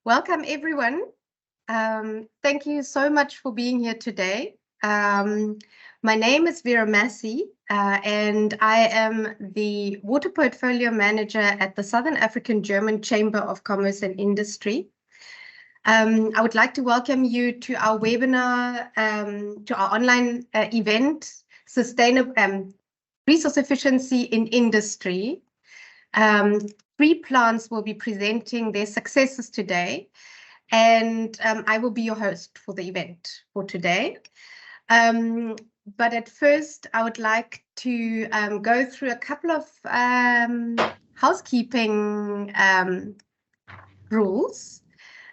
Welcome, everyone. Thank you so much for being here today. My name is Vera Massey, and I am the Water Portfolio Manager at the Southern African German Chamber of Commerce and Industry. I would like to welcome you to our webinar, to our online event, Sustainable Resource Efficiency in Industry. 3 plants will be presenting their successes today, and I will be your host for the event for today. But at first, I would like to go through a couple of housekeeping rules.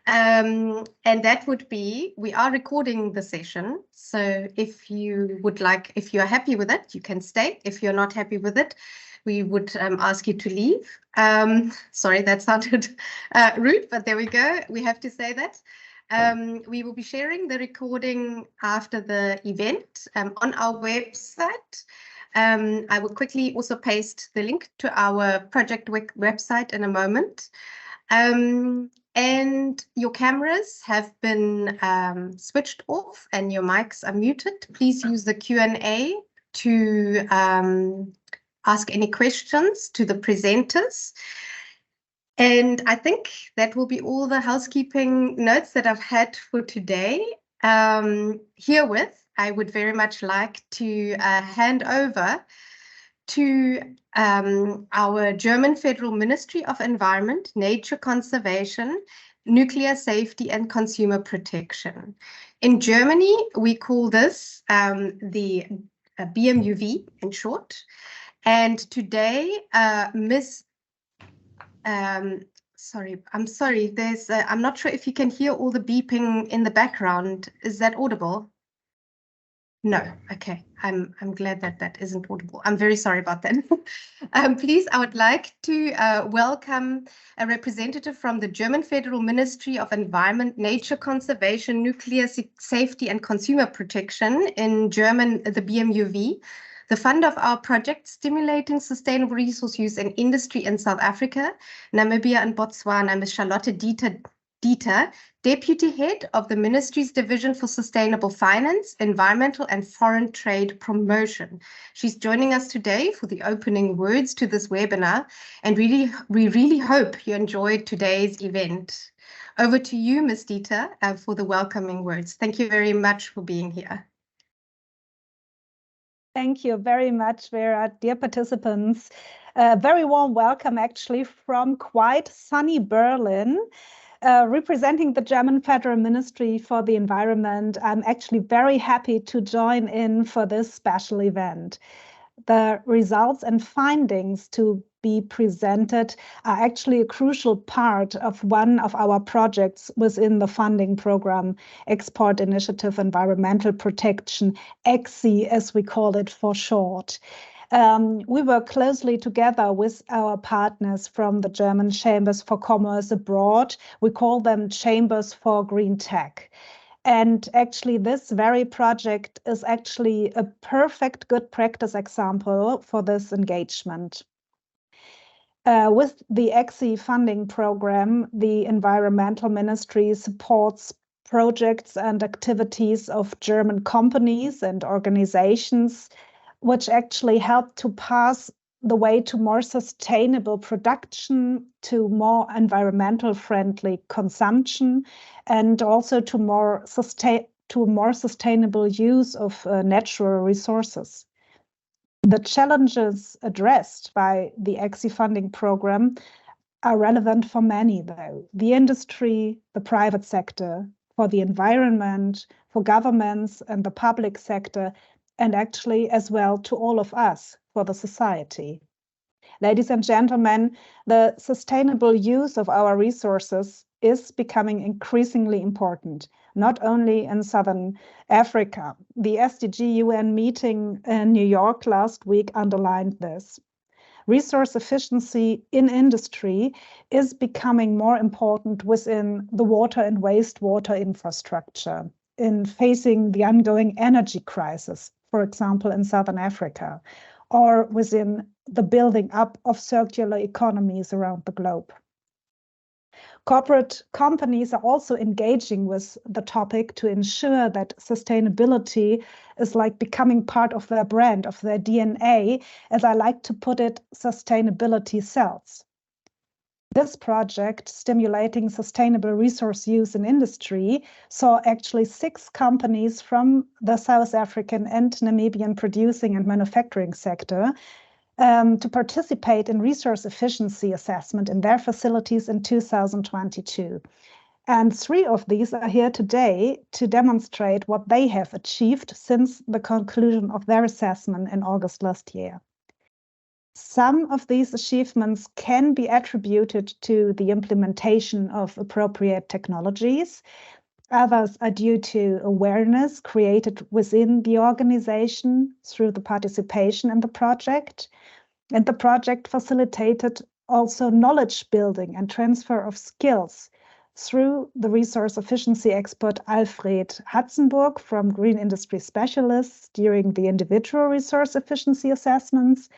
And that would be, we are recording the session. So if you are happy with it, you can stay. If you're not happy with it, we would ask you to leave. Sorry, that sounded rude, but there we go. We have to say that. We will be sharing the recording after the event on our website. I will quickly also paste the link to our project website in a moment. And your cameras have been switched off and your mics are muted. Please use the Q&A to ask any questions to the presenters. And I think that will be all the housekeeping notes that I've had for today. Herewith, I would very much like to hand over to our German Federal Ministry of Environment, Nature Conservation, Nuclear Safety and Consumer Protection. In Germany, we call this the BMUV in short. And today, sorry, I'm sorry, I'm not sure if you can hear all the beeping in the background. Is that audible? No, okay. I'm glad that isn't audible. I'm very sorry about that. Please, I would like to welcome a representative from the German Federal Ministry of Environment, Nature Conservation, Nuclear Safety and Consumer Protection, in German, the BMUV. The fund of our project, Stimulating Sustainable Resource Use in Industry in South Africa, Namibia and Botswana, Ms. Charlotte Dieter, Deputy Head of the Ministry's Division for Sustainable Finance, Environmental and Foreign Trade Promotion. She's joining us today for the opening words to this webinar, and we really hope you enjoyed today's event. Over to you, Ms. Dieter, for the welcoming words. Thank you very much for being here. Thank you very much, Vera. Dear participants, a very warm welcome actually from quite sunny Berlin. Representing the German Federal Ministry for the Environment, I'm actually very happy to join in for this special event. The results and findings to be presented are actually a crucial part of one of our projects within the funding program, Export Initiative Environmental Protection, EXI, as we call it for short. We work closely together with our partners from the German Chambers for Commerce abroad. We call them Chambers for Green Tech. And actually, this very project is actually a perfect good practice example for this engagement. With the EXI funding program, the Environmental Ministry supports projects and activities of German companies and organizations, which actually help to pass the way to more sustainable production, to more environmental friendly consumption, and also to more sustainable use of natural resources. The challenges addressed by the EXI funding program are relevant for many, though. The industry, the private sector, for the environment, for governments and the public sector, and actually as well to all of us, for the society. Ladies and gentlemen, the sustainable use of our resources is becoming increasingly important, not only in Southern Africa. The SDG UN meeting in New York last week underlined this. Resource efficiency in industry is becoming more important within the water and wastewater infrastructure, in facing the ongoing energy crisis, for example, in Southern Africa, or within the building up of circular economies around the globe. Corporate companies are also engaging with the topic to ensure that sustainability is like becoming part of their brand, of their DNA, as I like to put it, sustainability sells. This project, Stimulating Sustainable Resource Use in Industry, saw actually 6 companies from the South African and Namibian producing and manufacturing sector to participate in resource efficiency assessment in their facilities in 2022. And 3 of these are here today to demonstrate what they have achieved since the conclusion of their assessment in August last year. Some of these achievements can be attributed to the implementation of appropriate technologies. Others are due to awareness created within the organization through the participation in the project. And the project facilitated also knowledge building and transfer of skills through the resource efficiency expert Alfred Hatzenburg from Green Industry Specialists during the individual resource efficiency assessments,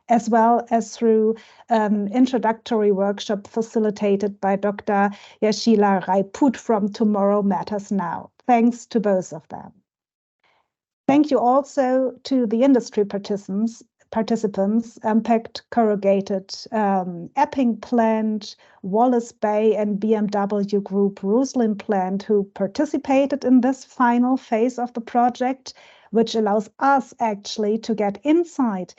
as well as through an introductory workshop facilitated by Dr. Yashila Raiput from Tomorrow Matters Now. Thanks to both of them. Thank you also to the industry participants, Impact Corrugated Epping Plant, Wallace Bay and BMW Group Roslin Plant, who participated in this final phase of the project, which allows us actually to get insight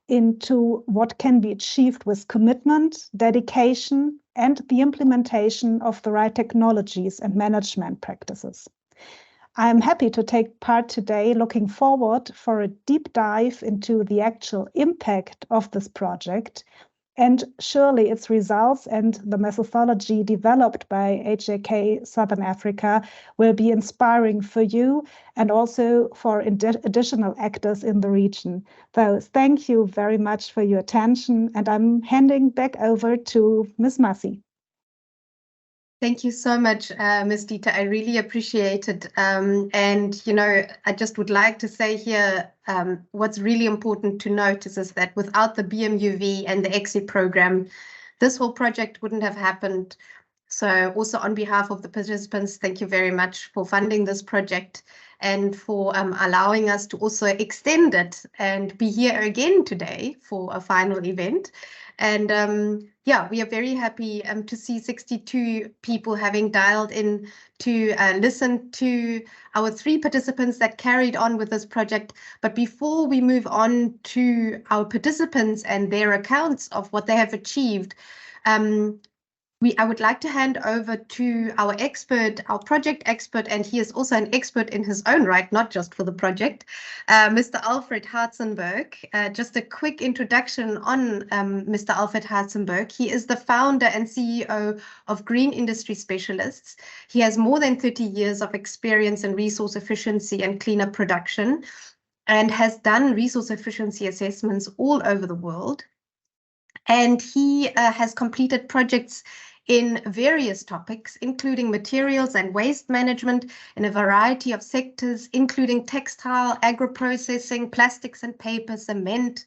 into what can be achieved with commitment, dedication, and the implementation of the right technologies and management practices. I'm happy to take part today, looking forward for a deep dive into the actual impact of this project, and surely its results and the methodology developed by HJK Southern Africa will be inspiring for you and also for additional actors in the region. So thank you very much for your attention, and I'm handing back over to Ms. Massey. Thank you so much, Ms. Dieter. I really appreciate it. And, you know, I just would like to say here, what's really important to note is that without the BMUV and the EXIT program, this whole project wouldn't have happened. So also on behalf of the participants, thank you very much for funding this project and for allowing us to also extend it and be here again today for a final event. And yeah, we are very happy to see 62 people having dialed in to listen to our 3 participants that carried on with this project. But before we move on to our participants and their accounts of what they have achieved, I would like to hand over to our expert, our project expert, and he is also an expert in his own right, not just for the project, Mr. Alfred Hatzenburg. Just a quick introduction on Mr. Alfred Hatzenburg. He is the founder and CEO of Green Industry Specialists. He has more than 30 years of experience in resource efficiency and cleaner production and has done resource efficiency assessments all over the world. And he has completed projects in various topics, including materials and waste management in a variety of sectors, including textile, agro-processing, plastics and paper, cement,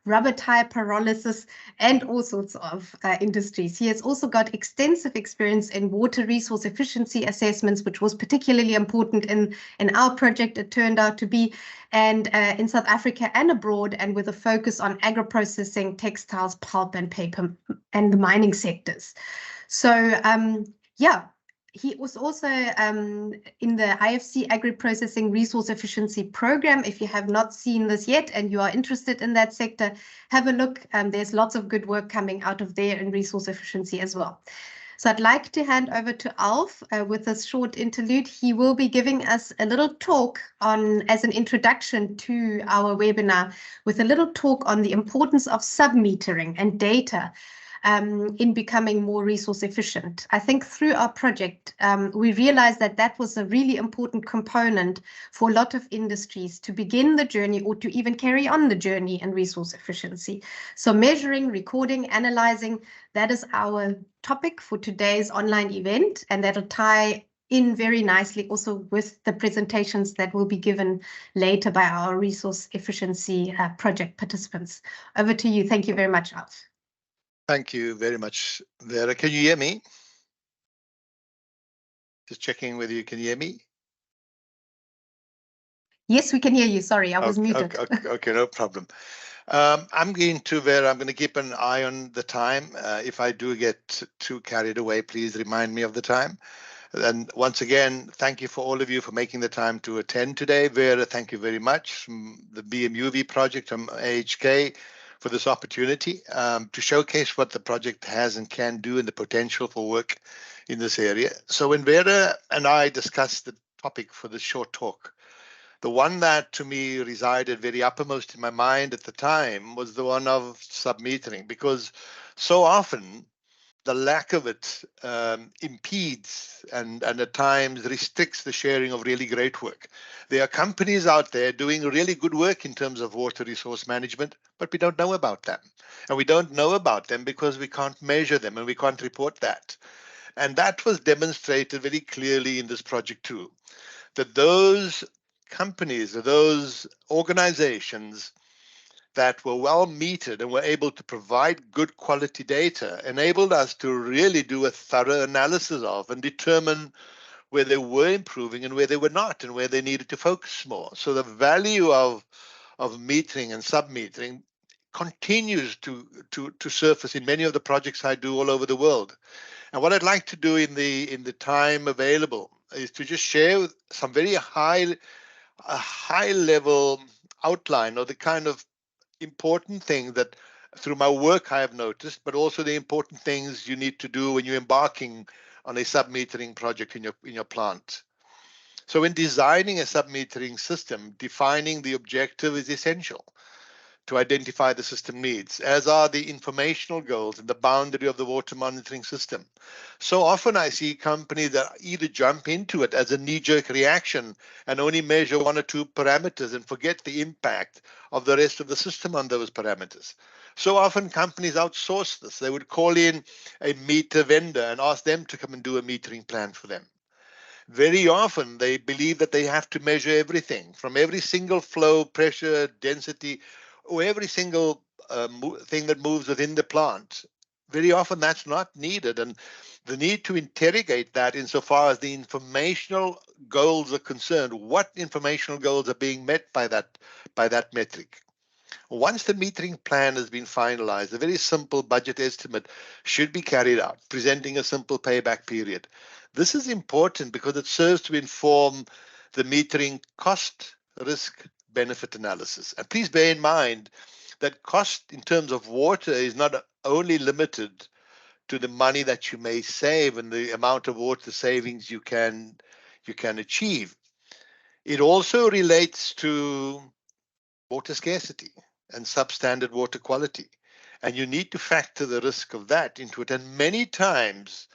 rubber tire pyrolysis, and all sorts of industries. He has also got extensive experience in water resource efficiency assessments, which was particularly important in our project, it turned out to be, and in South Africa and abroad, and with a focus on agro-processing, textiles, pulp and paper, and the mining sectors. So yeah, he was also in the IFC Agri-Processing Resource Efficiency Program. If you have not seen this yet and you are interested in that sector, have a look. There's lots of good work coming out of there in resource efficiency as well. So I'd like to hand over to Alf with a short interlude. He will be giving us a little talk on, as an introduction to our webinar, with a little talk on the importance of sub-metering and data in becoming more resource efficient. I think through our project, we realized that that was a really important component for a lot of industries to begin the journey or to even carry on the journey in resource efficiency. So measuring, recording, analyzing, that is our topic for today's online event, and that'll tie in very nicely also with the presentations that will be given later by our resource efficiency project participants. Over to you. Thank you very much, Alf. Thank you very much, Vera. Can you hear me? Just checking whether you can hear me. Yes, we can hear you. Sorry, I was muted. Okay, no problem. I'm going to keep an eye on the time. If I do get too carried away, please remind me of the time. And once again, thank you for all of you for making the time to attend today. Vera, thank you very much from the BMUV project from AHK for this opportunity to showcase what the project has and can do and the potential for work in this area. So when Vera and I discussed the topic for this short talk, the one that to me resided very uppermost in my mind at the time was the one of submetering, because so often the lack of it impedes and at times restricts the sharing of really great work. There are companies out there doing really good work in terms of water resource management, but we don't know about them. And we don't know about them because we can't measure them and we can't report that. And that was demonstrated very clearly in this project too, that those companies or those organizations that were well metered and were able to provide good quality data enabled us to really do a thorough analysis of and determine where they were improving and where they were not and where they needed to focus more. So the value of metering and submetering continues to surface in many of the projects I do all over the world. And what I'd like to do in the time available is to just share some very high level outline or the kind of important thing that through my work I have noticed, but also the important things you need to do when you're embarking on a submetering project in your plant. So in designing a submetering system, defining the objective is essential to identify the system needs, as are the informational goals and the boundary of the water monitoring system. So often I see companies that either jump into it as a knee-jerk reaction and only measure one or two parameters and forget the impact of the rest of the system on those parameters. So often companies outsource this. They would call in a meter vendor and ask them to come and do a metering plan for them. Very often they believe that they have to measure everything from every single flow, pressure, density, or every single thing that moves within the plant. Very often that's not needed, and the need to interrogate that insofar as the informational goals are concerned. What informational goals are being met by that metric? Once the metering plan has been finalized, a very simple budget estimate should be carried out, presenting a simple payback period. This is important because it serves to inform the metering cost, risk, benefit analysis. And please bear in mind that cost in terms of water is not only limited to the money that you may save and the amount of water savings you can achieve. It also relates to water scarcity and substandard water quality. And you need to factor the risk of that into it. And many times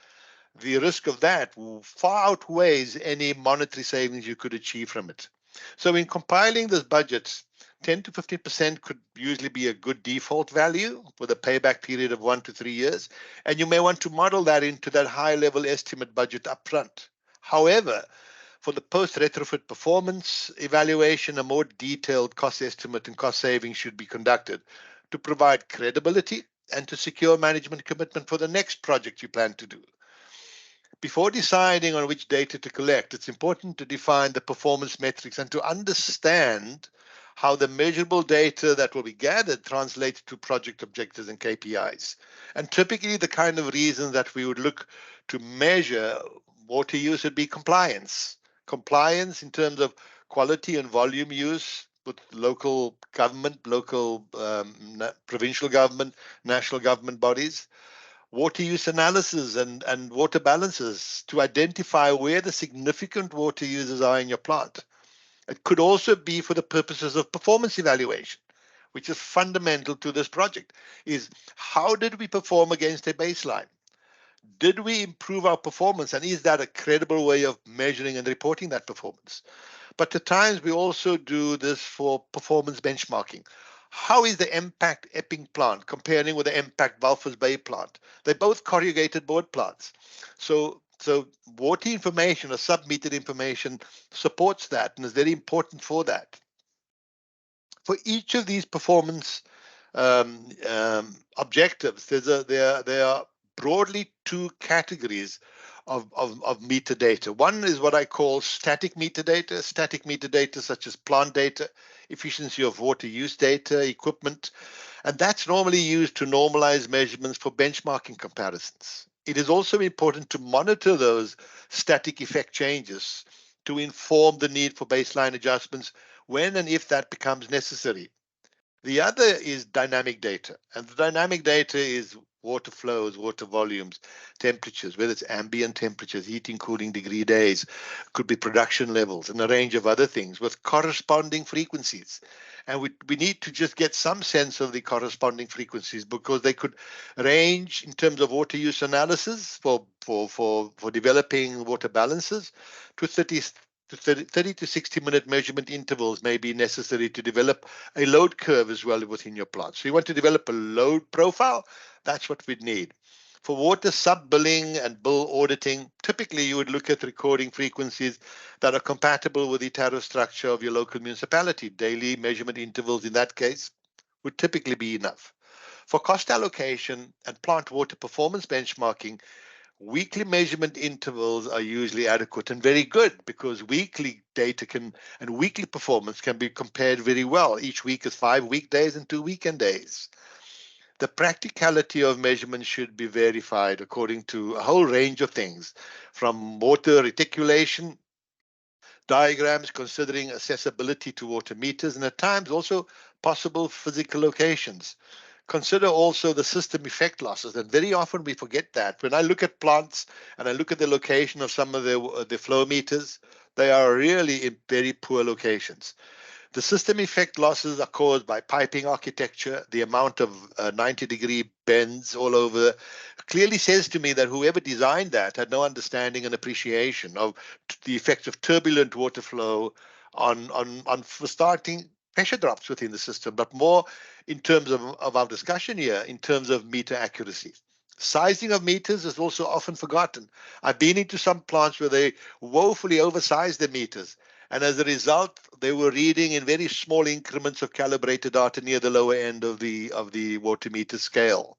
the risk of that far outweighs any monetary savings you could achieve from it. So in compiling this budget, 10 to 15% could usually be a good default value with a payback period of 1 to 3 years. And you may want to model that into that high level estimate budget upfront. However, for the post-retrofit performance evaluation, a more detailed cost estimate and cost savings should be conducted to provide credibility and to secure management commitment for the next project you plan to do. Before deciding on which data to collect, it's important to define the performance metrics and to understand how the measurable data that will be gathered translates to project objectives and KPIs. And typically the kind of reasons that we would look to measure water use would be compliance. Compliance in terms of quality and volume use with local government, provincial government, national government bodies. Water use analysis and water balances to identify where the significant water users are in your plant. It could also be for the purposes of performance evaluation, which is fundamental to this project, is how did we perform against a baseline? Did we improve our performance? And is that a credible way of measuring and reporting that performance? But at times we also do this for performance benchmarking. How is the impact Epping plant comparing with the impact Walvis Bay plant? They're both corrugated board plants. So water information or submetered information supports that and is very important for that. For each of these performance objectives, there are broadly two categories of metadata. One is what I call static metadata such as plant data, efficiency of water use data, equipment, and that's normally used to normalize measurements for benchmarking comparisons. It is also important to monitor those static effect changes to inform the need for baseline adjustments when and if that becomes necessary. The other is dynamic data, and the dynamic data is water flows, water volumes, temperatures, whether it's ambient temperatures, heating, cooling degree days, could be production levels, and a range of other things with corresponding frequencies. And we need to just get some sense of the corresponding frequencies because they could range in terms of water use analysis for developing water balances to 30 to 60-minute measurement intervals may be necessary to develop a load curve as well within your plant. So you want to develop a load profile, that's what we'd need. For water sub-billing and bill auditing, typically you would look at recording frequencies that are compatible with the tariff structure of your local municipality. Daily measurement intervals in that case would typically be enough. For cost allocation and plant water performance benchmarking, weekly measurement intervals are usually adequate and very good because weekly data and weekly performance can be compared very well. Each week is 5 weekdays and 2 weekend days. The practicality of measurement should be verified according to a whole range of things, from water reticulation diagrams considering accessibility to water meters and at times also possible physical locations. Consider also the system effect losses, and very often we forget that. When I look at plants and I look at the location of some of the flow meters, they are really in very poor locations. The system effect losses are caused by piping architecture. The amount of 90-degree bends all over clearly says to me that whoever designed that had no understanding and appreciation of the effects of turbulent water flow on for starting pressure drops within the system, but more in terms of our discussion here, in terms of meter accuracy. Sizing of meters is also often forgotten. I've been into some plants where they woefully oversized their meters, and as a result, they were reading in very small increments of calibrated data near the lower end of the water meter scale.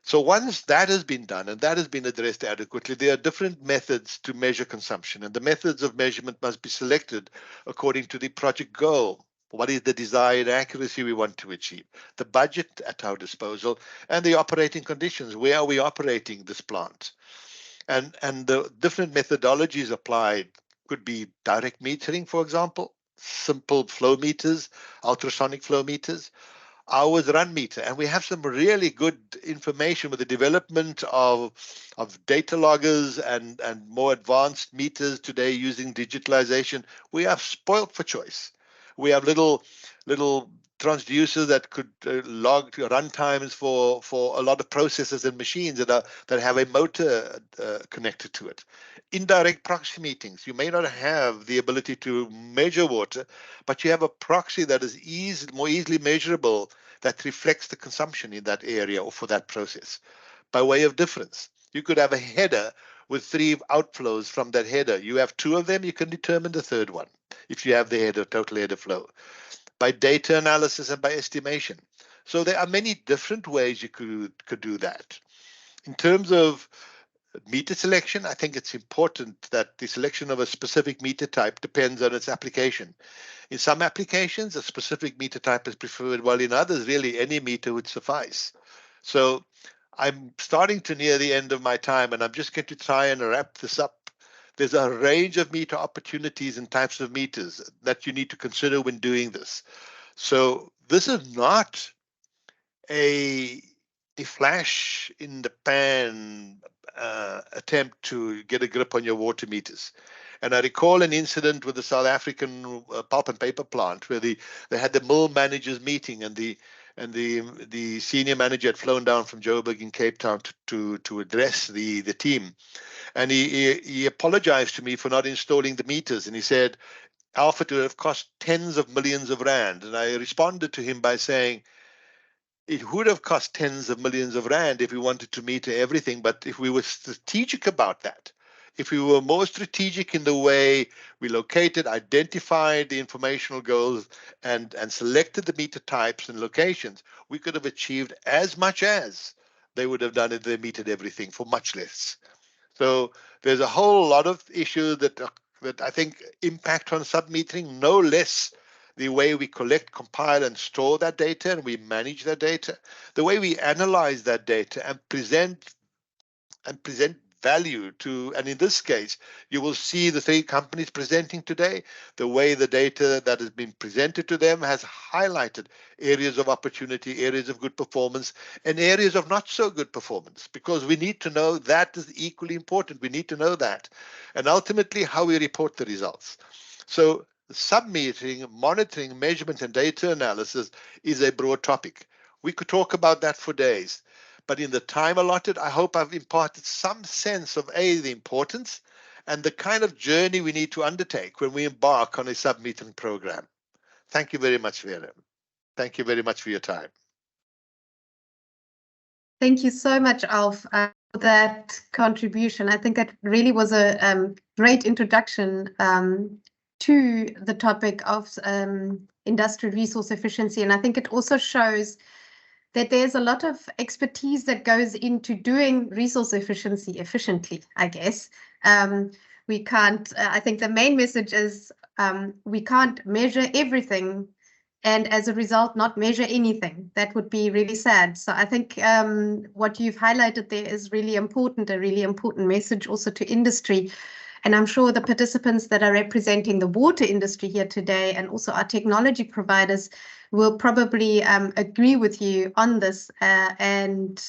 So once that has been done and that has been addressed adequately, there are different methods to measure consumption, and the methods of measurement must be selected according to the project goal. What is the desired accuracy we want to achieve? The budget at our disposal and the operating conditions. Where are we operating this plant? And the different methodologies applied could be direct metering, for example, simple flow meters, ultrasonic flow meters, hours run meter. And we have some really good information with the development of data loggers and more advanced meters today using digitalization. We are spoiled for choice. We have little transducers that could log run times for a lot of processes and machines that have a motor connected to it. Indirect proxy metings. You may not have the ability to measure water, but you have a proxy that is more easily measurable that reflects the consumption in that area or for that process. By way of difference, you could have a header with 3 outflows from that header. You have 2 of them, you can determine the third one if you have the header, total header flow, by data analysis and by estimation. So there are many different ways you could do that. In terms of meter selection, I think it's important that the selection of a specific meter type depends on its application. In some applications, a specific meter type is preferred, while in others, really any meter would suffice. So I'm starting to near the end of my time, and I'm just going to try and wrap this up. There's a range of meter opportunities and types of meters that you need to consider when doing this. So this is not a flash in the pan attempt to get a grip on your water meters. And I recall an incident with the South African pulp and paper plant where they had the mill managers meeting, and the senior manager had flown down from Joburg in Cape Town to address the team. And he apologized to me for not installing the meters. And he said, Alpha, to have cost tens of millions of rand. And I responded to him by saying, it would have cost tens of millions of rand if we wanted to meter everything. But if we were strategic about that, if we were more strategic in the way we located, identified the informational goals, and selected the meter types and locations, we could have achieved as much as they would have done it, they metered everything for much less. So there's a whole lot of issues that I think impact on sub-metering, no less the way we collect, compile, and store that data, and we manage that data, the way we analyze that data and present value to, and in this case, you will see the three companies presenting today, the way the data that has been presented to them has highlighted areas of opportunity, areas of good performance, and areas of not so good performance, because we need to know that is equally important. We need to know that, and ultimately how we report the results. So sub-metering, monitoring, measurement, and data analysis is a broad topic. We could talk about that for days. But in the time allotted, I hope I've imparted some sense of the importance and the kind of journey we need to undertake when we embark on a sub-metering program. Thank you very much, Vera. Thank you very much for your time. Thank you so much, Alf, for that contribution. I think that really was a great introduction to the topic of industrial resource efficiency. And I think it also shows that there's a lot of expertise that goes into doing resource efficiency efficiently, I guess. We can't, I think the main message is we can't measure everything and as a result not measure anything. That would be really sad. So I think what you've highlighted there is really important, a really important message also to industry. And I'm sure the participants that are representing the water industry here today and also our technology providers will probably agree with you on this and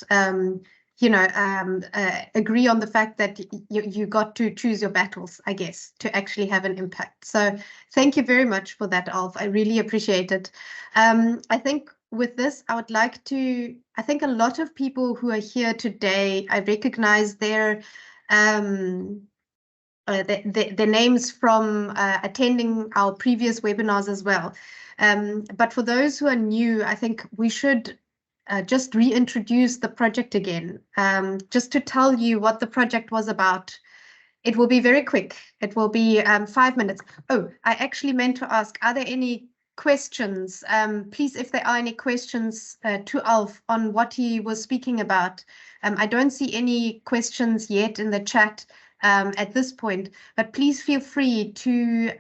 agree on the fact that you got to choose your battles, I guess, to actually have an impact. So thank you very much for that, Alf. I really appreciate it. I think with this, I would like to, I think a lot of people who are here today, I recognize their names from attending our previous webinars as well. But for those who are new, I think we should just reintroduce the project again, just to tell you what the project was about. It will be very quick. It will be 5 minutes. Oh, I actually meant to ask, are there any questions? Please, if there are any questions to Alf on what he was speaking about. I don't see any questions yet in the chat at this point, but please feel free to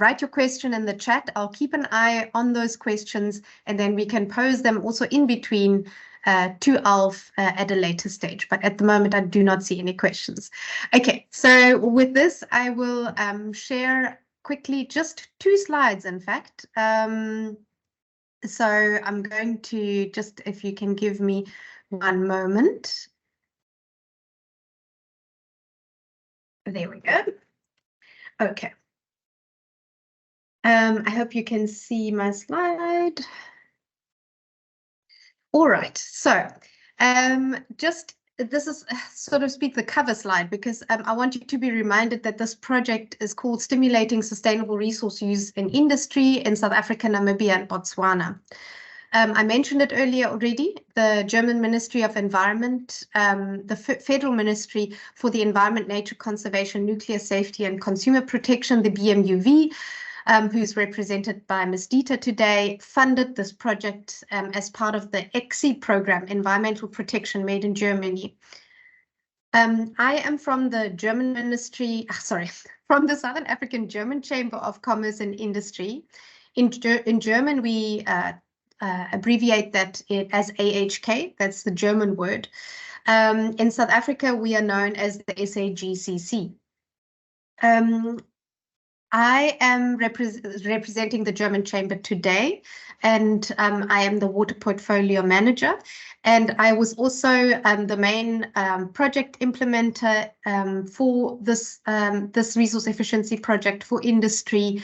write your question in the chat. I'll keep an eye on those questions and then we can pose them also in between to Alf at a later stage. But at the moment, I do not see any questions. Okay, so with this, I will share quickly just 2 slides, in fact. So I'm going to just, if you can give me 1 moment. There we go. Okay. I hope you can see my slide. All right, so just this is, so to speak, the cover slide, because I want you to be reminded that this project is called Stimulating Sustainable Resource Use in Industry in South Africa, Namibia, and Botswana. I mentioned it earlier already, the German Ministry of Environment, the Federal Ministry for the Environment, Nature Conservation, Nuclear Safety and Consumer Protection, the BMUV, who's represented by Ms. Dieter today, funded this project as part of the EXI program, Environmental Protection Made in Germany. I am from the German Ministry, from the Southern African German Chamber of Commerce and Industry. In German, we abbreviate that as AHK, that's the German word. In South Africa, we are known as the SAGCC. I am representing the German Chamber today, and I am the Water Portfolio Manager. And I was also the main project implementer for this resource efficiency project for industry.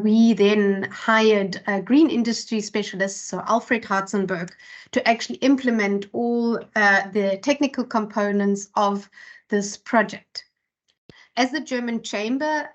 We then hired green industry specialists, so Alfred Hartzenberg, to actually implement all the technical components of this project. As the German Chamber,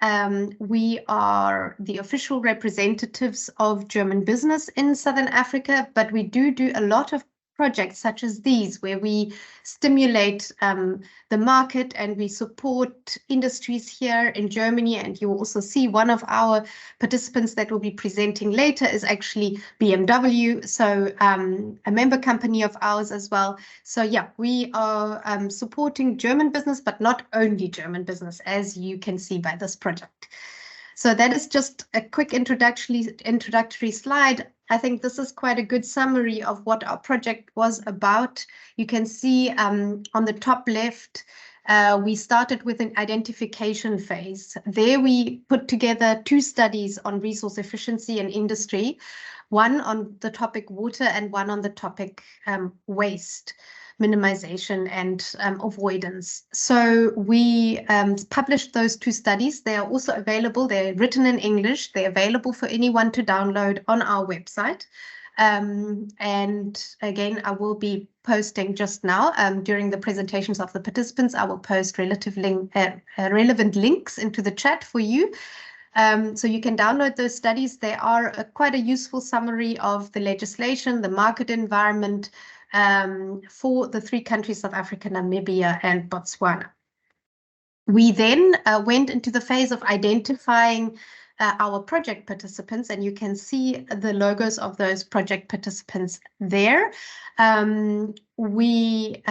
we are the official representatives of German business in Southern Africa, but we do a lot of projects such as these, where we stimulate the market and we support industries here in Germany. And you will also see one of our participants that will be presenting later is actually BMW, so a member company of ours as well. So yeah, we are supporting German business, but not only German business, as you can see by this project. So that is just a quick introductory slide. I think this is quite a good summary of what our project was about. You can see on the top left, we started with an identification phase. There we put together 2 studies on resource efficiency and industry, one on the topic water and one on the topic waste minimization and avoidance. So we published those 2 studies. They are also available. They're written in English. They're available for anyone to download on our website. And again, I will be posting just now during the presentations of the participants. I will post relevant links into the chat for you. So you can download those studies. They are quite a useful summary of the legislation, the market environment, for the 3 countries, South Africa, Namibia, and Botswana. We then went into the phase of identifying our project participants, and you can see the logos of those project participants there. We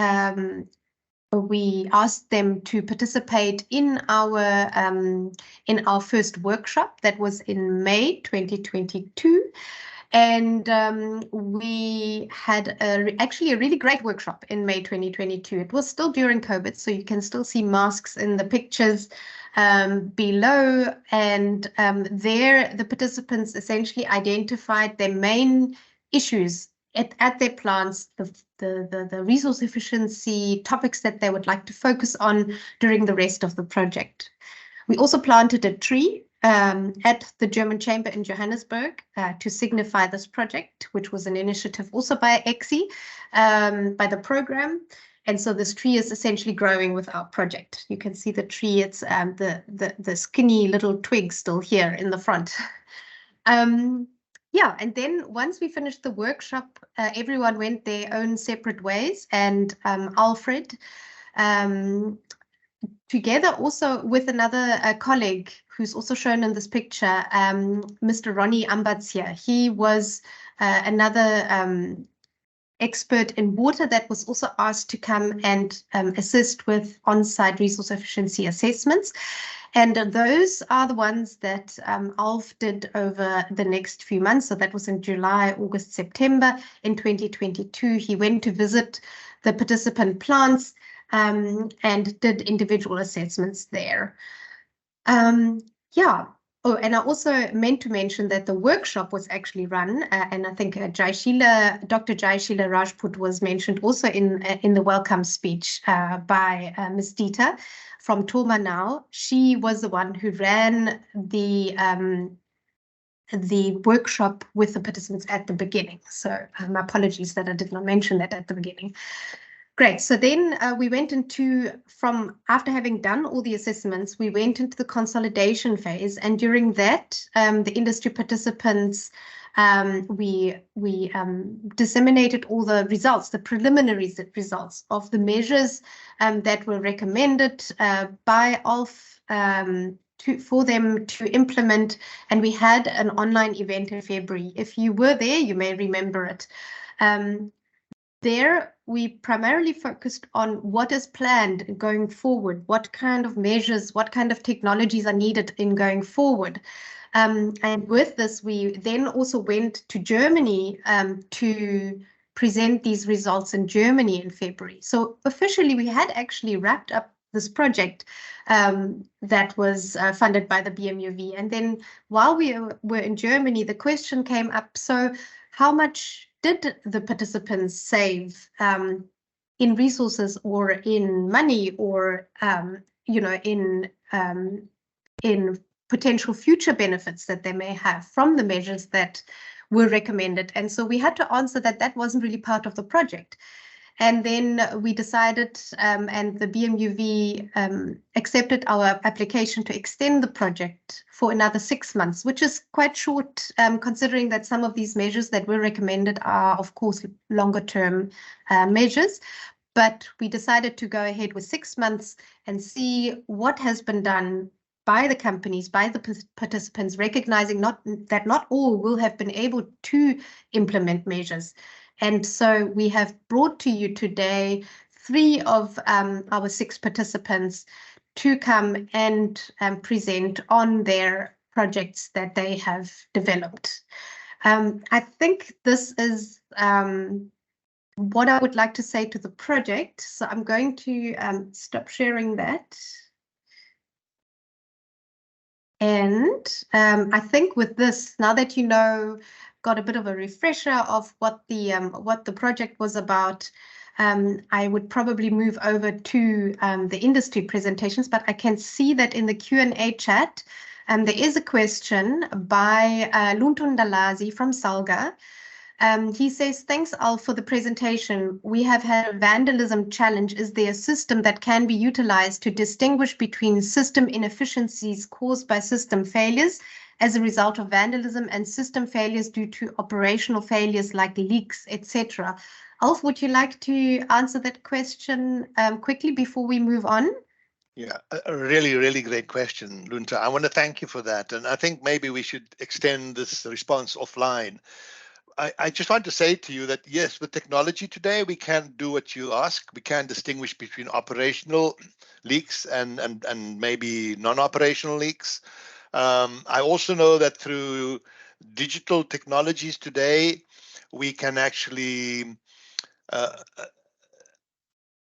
asked them to participate in our first workshop that was in May 2022. And we had actually a really great workshop in May 2022. It was still during COVID, so you can still see masks in the pictures below. And there, the participants essentially identified their main issues at their plants, the resource efficiency topics that they would like to focus on during the rest of the project. We also planted a tree at the German Chamber in Johannesburg to signify this project, which was an initiative also by EXI, by the program. And so this tree is essentially growing with our project. You can see the tree, it's the skinny little twig still here in the front. Yeah, and then once we finished the workshop, everyone went their own separate ways, and Alfred, together also with another colleague who's also shown in this picture, Mr. Ronnie Ambatsia. He was another expert in water that was also asked to come and assist with on-site resource efficiency assessments. And those are the ones that Alf did over the next few months. So that was in July, August, September in 2022. He went to visit the participant plants and did individual assessments there. Yeah. Oh, and I also meant to mention that the workshop was actually run, and I think Dr. Jayashila Rajput was mentioned also in the welcome speech by Ms. Dieter from Toma Now. She was the one who ran the workshop with the participants at the beginning. So my apologies that I did not mention that at the beginning. Great. So then we went into, after having done all the assessments, we went into the consolidation phase. And during that, the industry participants, we disseminated all the results, the preliminary results of the measures that were recommended by ALF for them to implement. And we had an online event in February. If you were there, you may remember it. There, we primarily focused on what is planned going forward, what kind of measures, what kind of technologies are needed in going forward. And with this, we then also went to Germany to present these results in Germany in February. So officially, we had actually wrapped up this project that was funded by the BMUV. And then while we were in Germany, the question came up, so how much did the participants save in resources or in money or in potential future benefits that they may have from the measures that were recommended? And so we had to answer that that wasn't really part of the project. And then we decided, and the BMUV accepted our application to extend the project for another 6 months, which is quite short, considering that some of these measures that were recommended are, of course, longer term measures. But we decided to go ahead with 6 months and see what has been done by the companies, by the participants, recognizing that not all will have been able to implement measures. And so we have brought to you today 3 of our 6 participants to come and present on their projects that they have developed. I think this is what I would like to say to the project. So I'm going to stop sharing that. And I think with this, now that you know, got a bit of a refresher of what the project was about, I would probably move over to the industry presentations. But I can see that in the Q&A chat, there is a question by Luntu Ndalazi from Salga. He says, thanks, Al, for the presentation. We have had a vandalism challenge. Is there a system that can be utilized to distinguish between system inefficiencies caused by system failures as a result of vandalism and system failures due to operational failures like leaks, etc.? Alf, would you like to answer that question quickly before we move on? Yeah, a really, really great question, Lunta. I want to thank you for that. And I think maybe we should extend this response offline. I just want to say to you that, yes, with technology today, we can do what you ask. We can distinguish between operational leaks and maybe non-operational leaks. I also know that through digital technologies today, we can actually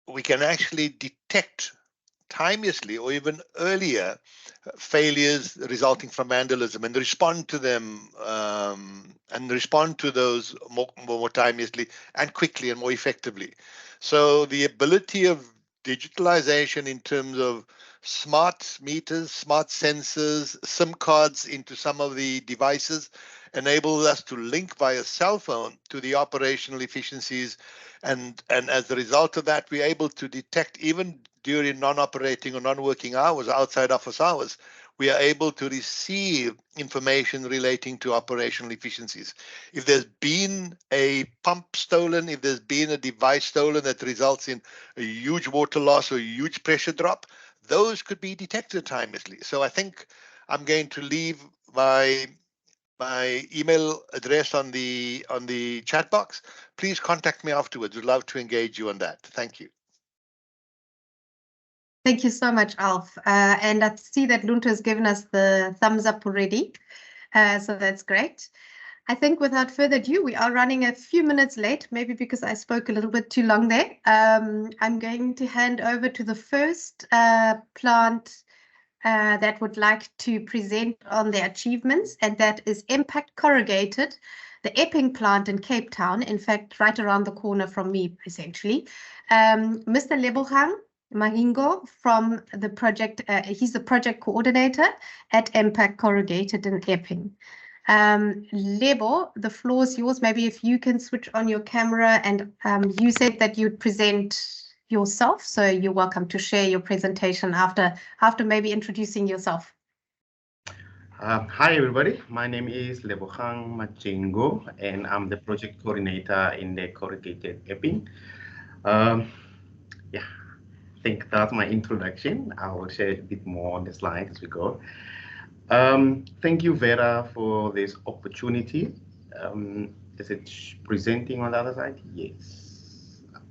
detect timeously or even earlier failures resulting from vandalism and respond to them and respond to those more timeously and quickly and more effectively. So the ability of digitalization in terms of smart meters, smart sensors, SIM cards into some of the devices enables us to link via cell phone to the operational efficiencies. And as a result of that, we're able to detect even during non-operating or non-working hours, outside office hours, we are able to receive information relating to operational efficiencies. If there's been a pump stolen, if there's been a device stolen that results in a huge water loss or a huge pressure drop, those could be detected timelessly. So I think I'm going to leave my email address on the chat box. Please contact me afterwards. We'd love to engage you on that. Thank you. Thank you so much, Alf. And I see that Lunta has given us the thumbs up already. So that's great. I think without further ado, we are running a few minutes late, maybe because I spoke a little bit too long there. I'm going to hand over to the first plant that would like to present on their achievements, and that is Impact Corrugated, the Epping plant in Cape Town, in fact, right around the corner from me, essentially. Mr. Lebogang Mahingo from the project, he's the project coordinator at Impact Corrugated in Epping. Lebo, the floor is yours. Maybe if you can switch on your camera, and you said that you'd present yourself, so you're welcome to share your presentation after maybe introducing yourself. Hi everybody, my name is Lebogang Mahingo and I'm the project coordinator in the Corrugated Epping. Yeah, I think that's my introduction. I will share a bit more on the slide as we go. Thank you, Vera, for this opportunity. Is it presenting on the other side? Yes.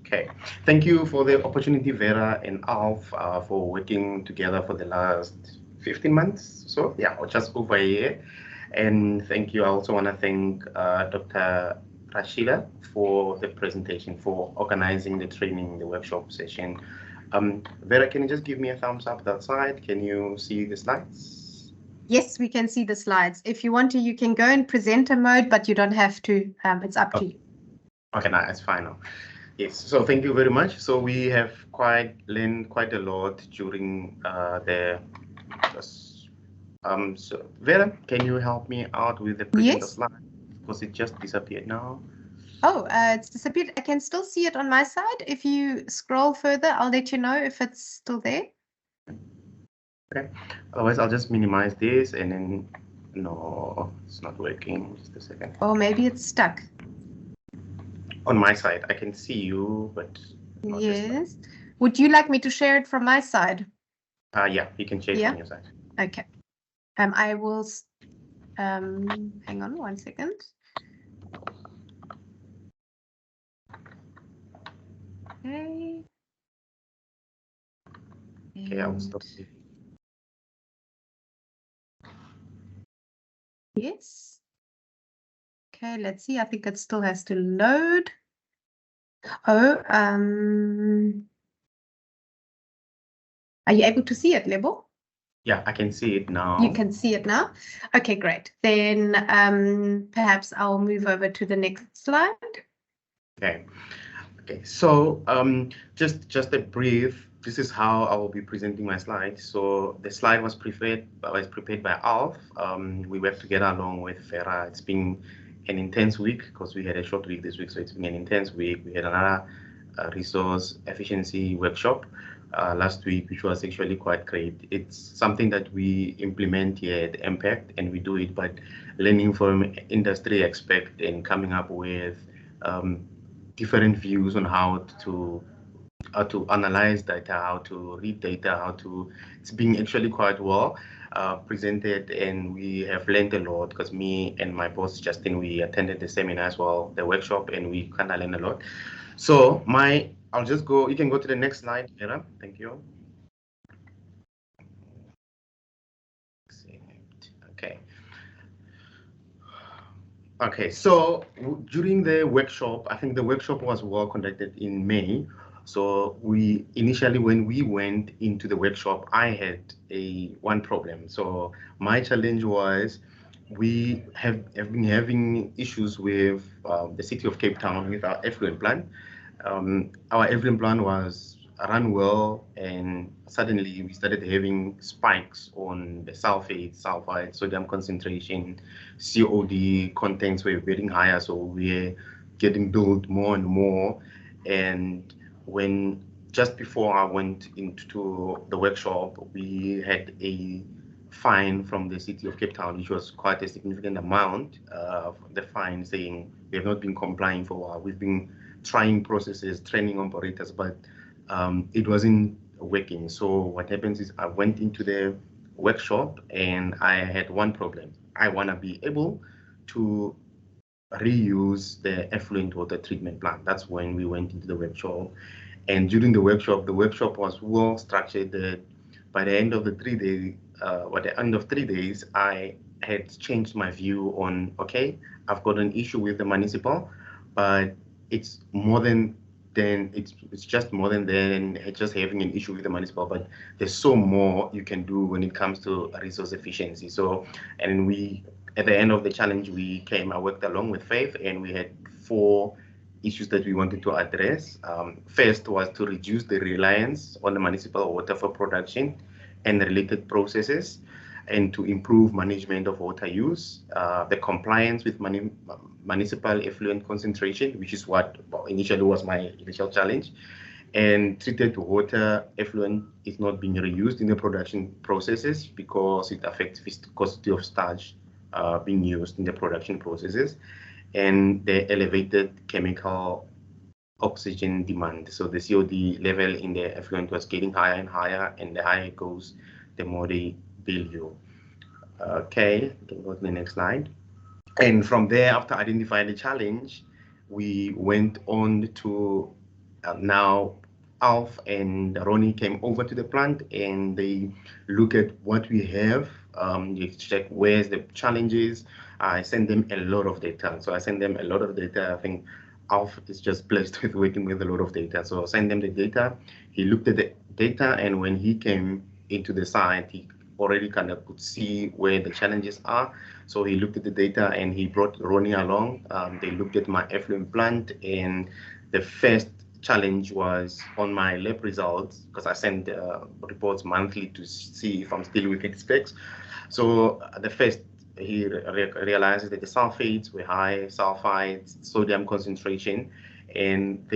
Okay. Thank you for the opportunity, Vera and Alf, for working together for the last 15 months. So yeah, or just over a year. And thank you. I also want to thank Dr. Rashida for the presentation, for organizing the training, the workshop session. Vera, can you just give me a thumbs up that side? Can you see the slides? Yes, we can see the slides. If you want to, you can go in presenter mode, but you don't have to. It's up to you. Okay, no, it's fine now. Yes, so thank you very much. So we have learned quite a lot during so Vera, can you help me out with the presenter slide? Because it just disappeared now. Oh, it's disappeared. I can still see it on my side. If you scroll further, I'll let you know if it's still there. Okay. Otherwise, I'll just minimize this and then, no, it's not working. Just a second. Or maybe it's stuck. On my side, I can see you, but not this one. Yes. Would you like me to share it from my side? Yeah, you can share it Yeah. from your side. Okay. I will, hang on 1 second. Okay. Okay, I'll stop. Yes. Okay, let's see. I think it still has to load. Oh, are you able to see it, Lebo? Yeah, I can see it now. You can see it now? Okay, great. Then perhaps I'll move over to the next slide. Okay. Okay, so just a brief, this is how I will be presenting my slides. So the slide was prepared by Alf. We worked together along with Vera. It's been an intense week because we had a short week this week, so it's been an intense week. We had another resource efficiency workshop last week, which was actually quite great. It's something that we implement here at Impact, and we do it by learning from industry experts and coming up with different views on how to analyze data, how to read data, it's being actually quite well presented, and we have learned a lot because me and my boss Justin, we attended the seminar as well, the workshop, and we kind of learned a lot. So I'll just go, you can go to the next slide, Vera. Thank you. Okay. Okay, so during the workshop, I think the workshop was well conducted in May. So initially when we went into the workshop, I had one problem. So my challenge was we have been having issues with the city of Cape Town with our effluent plan. Our effluent plan was run well, and suddenly we started having spikes on the sulfide, sodium concentration, COD contents were getting higher, so we're getting billed more and more. And when just before I went into the workshop, we had a fine from the city of Cape Town, which was quite a significant amount of the fine, saying we have not been complying for a while. We've been trying processes, training operators, but it wasn't working. So what happens is I went into the workshop and I had one problem. I want to be able to reuse the effluent water treatment plant. That's when we went into the workshop. And during the workshop was well structured. By the end of the 3 days, I had changed my view on, okay, I've got an issue with the municipal, but it's more than it's just more than just having an issue with the municipal, but there's so more you can do when it comes to resource efficiency. So, and at the end of the challenge, I worked along with Faith, and we had 4 issues that we wanted to address. First was to reduce the reliance on the municipal water for production and related processes, and to improve management of water use, the compliance with municipal effluent concentration, which is what initially was my initial challenge, and treated water effluent is not being reused in the production processes because it affects viscosity of starch being used in the production processes, and the elevated chemical oxygen demand. So the COD level in the effluent was getting higher and higher, and the higher it goes, the more they bill you. Okay, we can go to the next slide. And from there, after identifying the challenge, we went on to now Alf and Ronnie came over to the plant and they look at what we have. You check where's the challenges. I send them a lot of data. So I send them a lot of data. I think Alf is just blessed with working with a lot of data. So I send them the data. He looked at the data, and when he came into the site, he already kind of could see where the challenges are. So he looked at the data and he brought Ronnie along. They looked at my effluent plant, and the first challenge was on my lab results, because I send reports monthly to see if I'm still within specs. So the first he realizes that the sulfates were high, sulfides, sodium concentration, and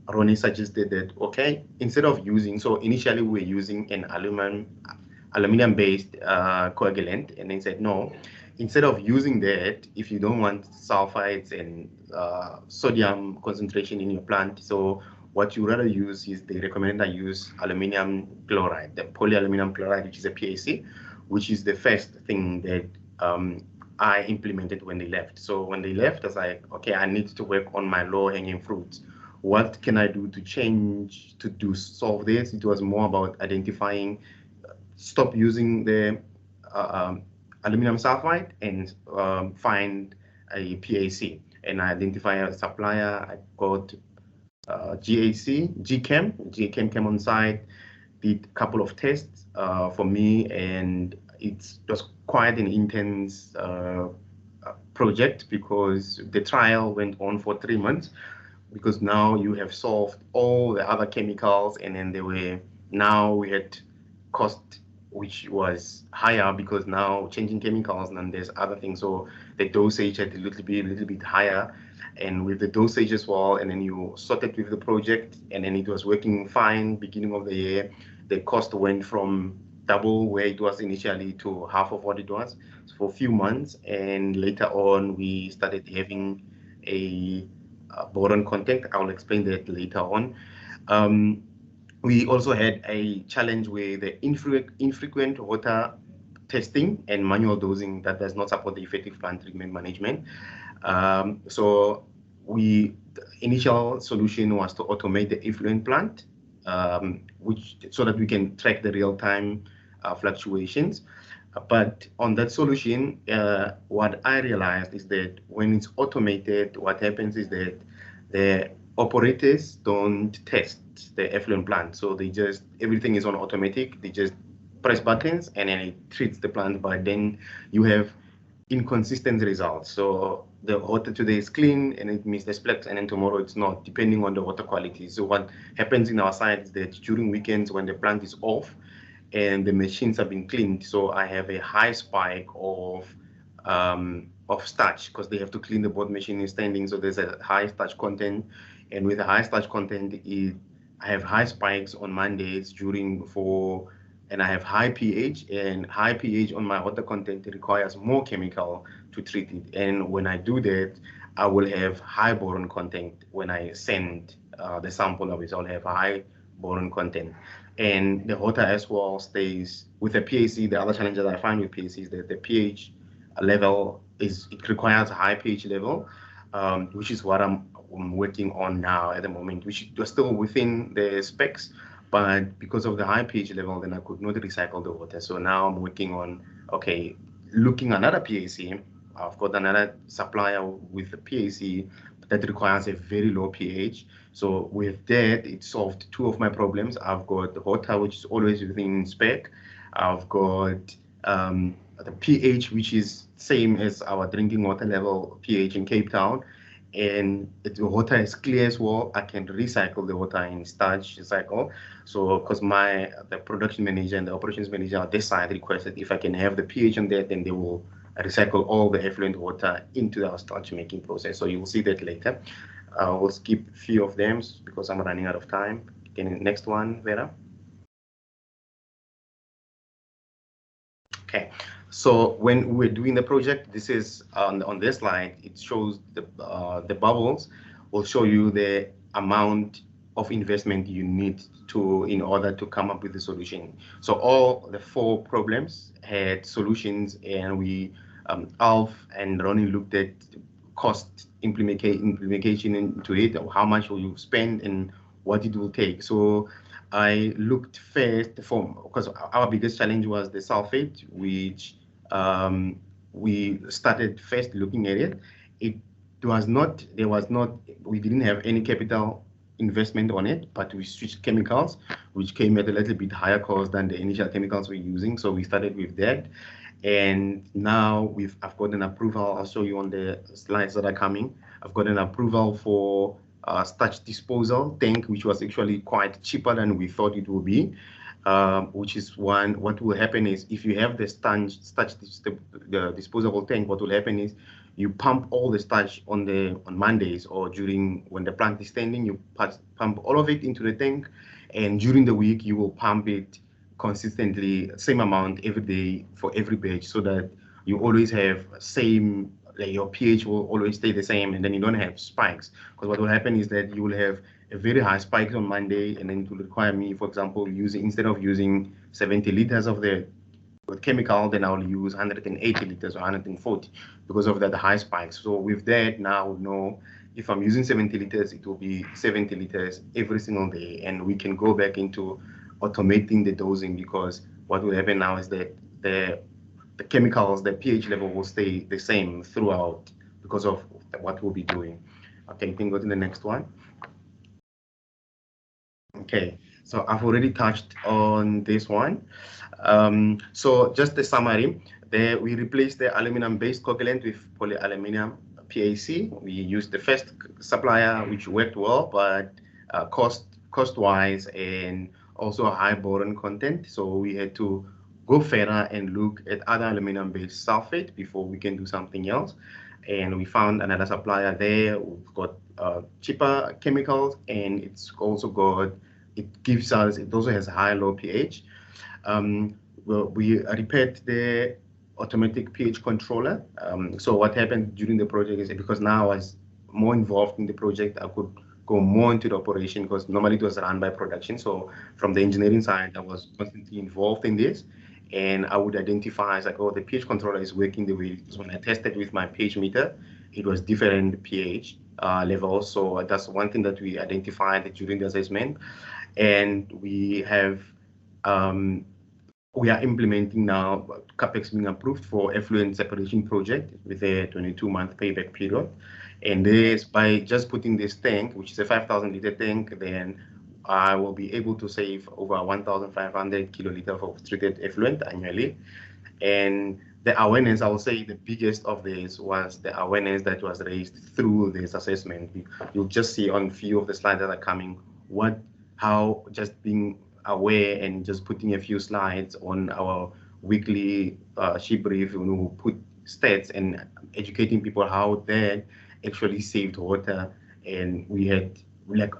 Ronnie suggested that, okay, instead of using, so initially we were using an aluminum-based coagulant, and they said, no, instead of using that, if you don't want sulfides and sodium concentration in your plant, so what you rather use is, they recommend I use aluminum chloride, the polyaluminum chloride, which is a PAC, which is the first thing that I implemented when they left. So when they left, I was like, okay, I need to work on my low-hanging fruits. What can I do to change, to solve this? It was more about identifying, stop using the aluminum sulfide and find a PAC. And I identify a supplier. I got GChem came on site, did a couple of tests for me, and it was quite an intense project, because the trial went on for 3 months, because now you have solved all the other chemicals, and then we had cost which was higher, because now changing chemicals and there's other things, so the dosage had a little bit higher. And with the dosage as well, and then you sorted with the project, and then it was working fine. Beginning of the year, the cost went from double where it was initially to half of what it was for a few months, and later on we started having a boron content. I'll explain that later on. We also had a challenge with the infrequent water testing and manual dosing that does not support the effective plant treatment management. So the initial solution was to automate the effluent plant, so that we can track the real-time fluctuations. But on that solution, what I realized is that when it's automated, what happens is that the operators don't test the effluent plant. So everything is on automatic. They just press buttons and then it treats the plant, but then you have inconsistent results. So the water today is clean and it means there's flex, and then tomorrow it's not, depending on the water quality. So what happens in our site is that during weekends when the plant is off and the machines have been cleaned, so I have a high spike of starch, because they have to clean the board machine in standing. So there's a high starch content, and with the high starch content, I have high spikes on Mondays and I have high pH, and high pH on my water content requires more chemical to treat it. And when I do that, I will have high boron content. When I send the sample of it, I'll have high boron content. And the water as well stays with the PAC. The other challenge that I find with PAC is that the pH level it requires a high pH level, which is what I'm working on now at the moment, which was still within the specs. But because of the high pH level, then I could not recycle the water. So now I'm working on, looking another PAC. I've got another supplier with the PAC that requires a very low pH. So with that, it solved 2 of my problems. I've got the water, which is always within spec. I've got the pH, which is same as our drinking water level pH in Cape Town. And the water is clear as well. I can recycle the water in starch cycle. So because the production manager and the operations manager on this side requested if I can have the pH on that, then they will recycle all the effluent water into our starch making process. So you will see that later. We'll skip a few of them because I'm running out of time. Next one, Vera. Okay. So when we're doing the project, this is on this slide, it shows the bubbles will show you the amount of investment you need in order to come up with the solution. So all the 4 problems had solutions, and we, Alf and Ronnie looked at cost implementation into it, how much will you spend and what it will take. So I looked first because our biggest challenge was the sulfate, which we started first looking at it. We didn't have any capital investment on it, but we switched chemicals, which came at a little bit higher cost than the initial chemicals we're using. So we started with that. And now I've got an approval. I'll show you on the slides that are coming. I've got an approval for starch disposal tank, which was actually quite cheaper than we thought it would be. which is one. What will happen is if you have the the disposable tank, what will happen is you pump all the starch on Mondays or during when the plant is standing, you pump all of it into the tank, and during the week you will pump it consistently, same amount every day for every batch, so that you always have same, like your pH will always stay the same, and then you don't have spikes. Because what will happen is that you will have a very high spike on Monday, and then it will require me, for example, instead of using 70 liters of the chemical, then I'll use 180 liters or 140 because of that high spike. So with that, now we know if I'm using 70 liters, it will be 70 liters every single day, and we can go back into automating the dosing, because what will happen now is that the chemicals, the pH level will stay the same throughout because of what we'll be doing. Okay, you can go to the next one. Okay, so I've already touched on this one. So just a summary, there we replaced the aluminum-based coagulant with polyaluminum PAC. We used the first supplier, which worked well, but cost-wise and also a high boron content. So we had to go further and look at other aluminum-based sulfate before we can do something else. And we found another supplier there. We've got cheaper chemicals, and it's also got, it also has high low pH. Well, we repaired the automatic pH controller. So what happened during the project is, because now I was more involved in the project, I could go more into the operation, because normally it was run by production. So from the engineering side, I was constantly involved in this, and I would identify, like, oh, the pH controller is working the way. So when I tested with my pH meter, it was different pH levels. So that's one thing that we identified during the assessment. And we have we are implementing now CapEx being approved for effluent separation project with a 22-month payback period. And this, by just putting this tank, which is a 5,000 liter tank, then I will be able to save over 1,500 kiloliters of treated effluent annually. And the awareness, I will say the biggest of this was the awareness that was raised through this assessment. You'll just see on a few of the slides that are coming, how just being aware and just putting a few slides on our weekly sheet brief, we put stats and educating people how that actually saved water, and we had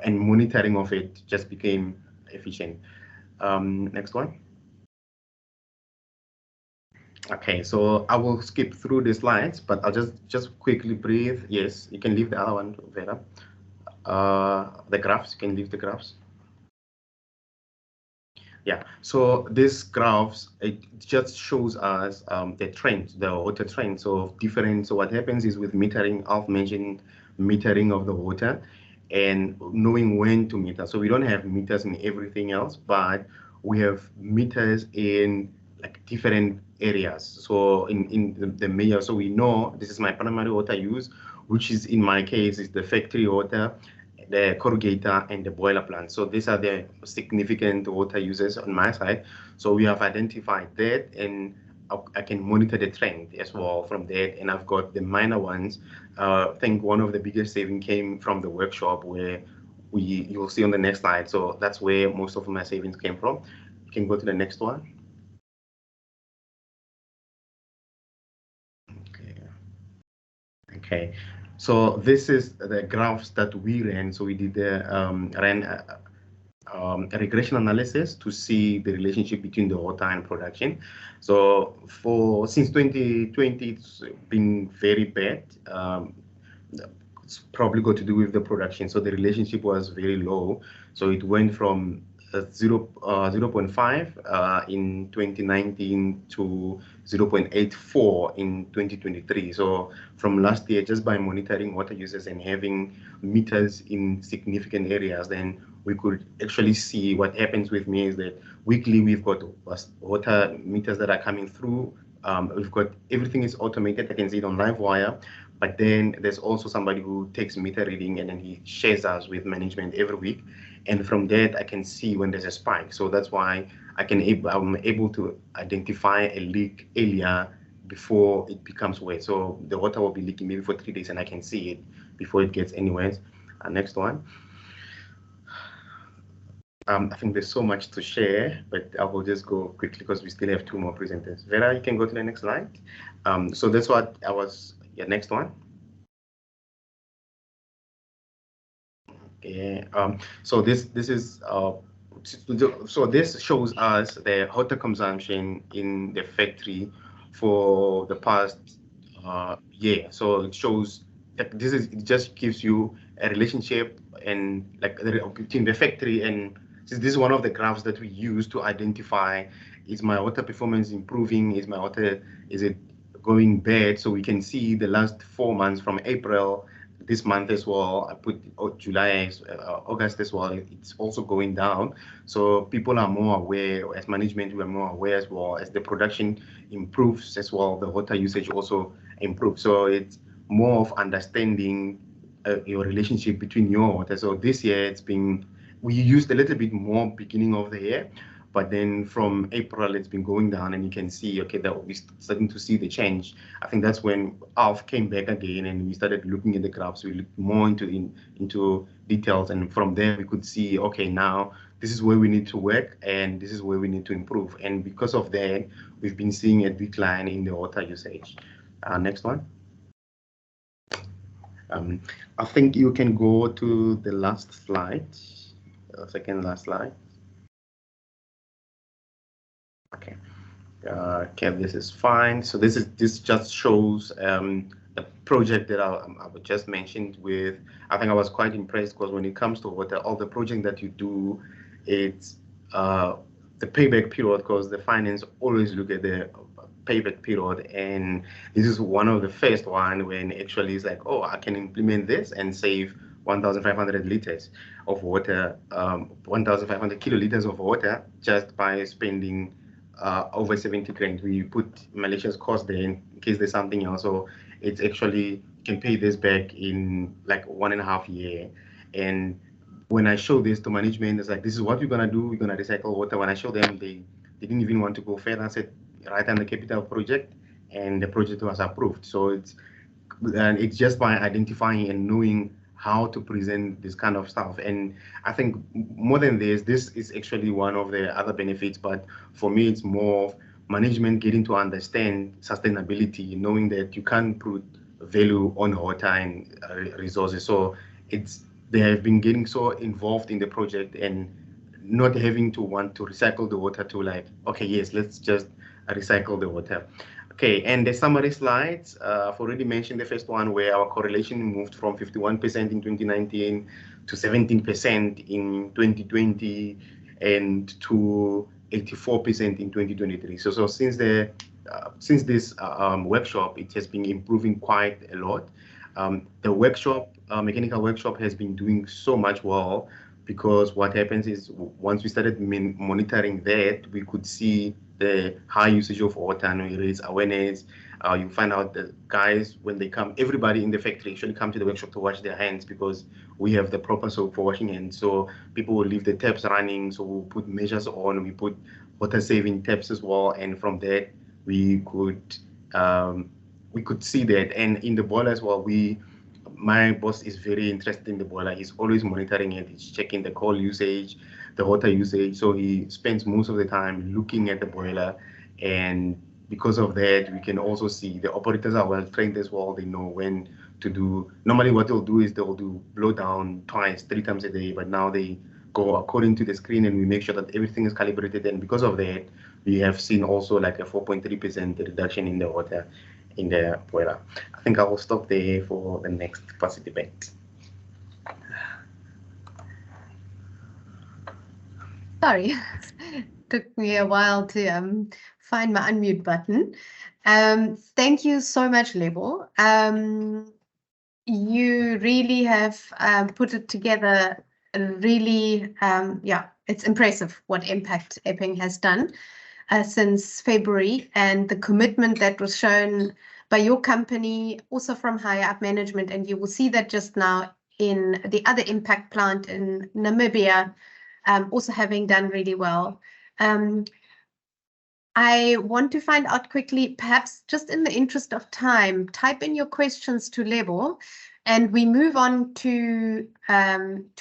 and monitoring of it just became efficient. Next one. Okay, so I will skip through the slides, but I'll just quickly breathe. Yes, you can leave the other one, Vera. The graphs, you can leave the graphs. Yeah, so these graphs, it just shows us the trend, the water trend. So different. So what happens is with metering, I've mentioned metering of the water and knowing when to meter. So we don't have meters in everything else, but we have meters in like different areas. So in the major, so we know this is my primary water use, which is in my case is the factory water, the corrugator, and the boiler plant. So these are the significant water users on my side. So we have identified that, and I can monitor the trend as well from that. And I've got the minor ones. I think one of the biggest saving came from the workshop, where you'll see on the next slide. So that's where most of my savings came from. You can go to the next one. Okay. So this is the graphs that we ran. So we did the ran a regression analysis to see the relationship between the water and production. So since 2020, it's been very bad. It's probably got to do with the production. So the relationship was very low. So it went from 0.5 in 2019 to 0.84 in 2023. So from last year, just by monitoring water users and having meters in significant areas, then we could actually see what happens with me is that weekly we've got water meters that are coming through. We've got everything is automated. I can see it on LiveWire. But then there's also somebody who takes meter reading, and then he shares us with management every week. And from that, I can see when there's a spike. So that's why I'm able to identify a leak earlier before it becomes wet. So the water will be leaking maybe for 3 days, and I can see it before it gets anywhere. Next one. I think there's so much to share, but I will just go quickly because we still have 2 more presenters. Vera, you can go to the next slide. So that's what I was, next one. Okay, so this is, so this shows us the water consumption in the factory for the past year. So it shows that it just gives you a relationship and like between the factory and this is one of the graphs that we use to identify, is my water performance improving? Is it going bad? So we can see the last 4 months from April, this month as well, I put July, August as well, it's also going down. So people are more aware, as management, we are more aware as well. As the production improves as well, the water usage also improves. So it's more of understanding your relationship between your water. So this year we used a little bit more beginning of the year, but then from April it's been going down, and you can see, okay, that we're starting to see the change. I think that's when Alf came back again and we started looking at the graphs. We looked more into details, and from there we could see, okay, now this is where we need to work and this is where we need to improve. And because of that, we've been seeing a decline in the water usage. Next one. I think you can go to the last slide, second last slide. Okay. Okay, this is fine. So this just shows the project that I just mentioned with. I think I was quite impressed because when it comes to water, all the project that you do, it's the payback period, because the finance always look at the payback period, and this is one of the first one when actually it's like, oh, I can implement this and save 1,500 liters of water, 1,500 kiloliters of water just by spending over 70 grand. We put malicious cost there in case there's something else. So it's actually can pay this back in like 1.5 years. And when I show this to management, it's like, this is what we're gonna do. We're gonna recycle water. When I show them, they didn't even want to go further. I said, write on the capital project, and the project was approved. So it's just by identifying and knowing how to present this kind of stuff. And I think more than this is actually one of the other benefits, but for me it's more of management getting to understand sustainability, knowing that you can't put value on water and resources. So they have been getting so involved in the project and not having to want to recycle the water to like, okay, yes, let's just recycle the water. Okay, and the summary slides, I've already mentioned the first one where our correlation moved from 51% in 2019 to 17% in 2020 and to 84% in 2023. So since this workshop, it has been improving quite a lot. The workshop, mechanical workshop, has been doing so much well, because what happens is once we started monitoring that, we could see the high usage of water, and we raise awareness. You find out that guys, when they come, everybody in the factory actually come to the workshop to wash their hands, because we have the proper soap for washing hands. So people will leave the taps running. So we'll put measures on, we put water saving taps as well. And from that, we could see that. And in the boiler as well, my boss is very interested in the boiler. He's always monitoring it. He's checking the coal usage, the water usage. So he spends most of the time looking at the boiler. And because of that, we can also see the operators are well trained as well. They know when to do. Normally what they'll do is they'll do blow down twice, 3 times a day. But now they go according to the screen, and we make sure that everything is calibrated. And because of that, we have seen also like a 4.3% reduction in the water in the boiler. I think I will stop there for the next participant. Sorry, took me a while to find my unmute button. Thank you so much, Lebo. You really have put it together. Really, yeah, it's impressive what impact Epping has done since February, and the commitment that was shown by your company, also from higher up management. And you will see that just now in the other impact plant in Namibia, also having done really well. I want to find out quickly, perhaps just in the interest of time, type in your questions to Lebo, and we move on to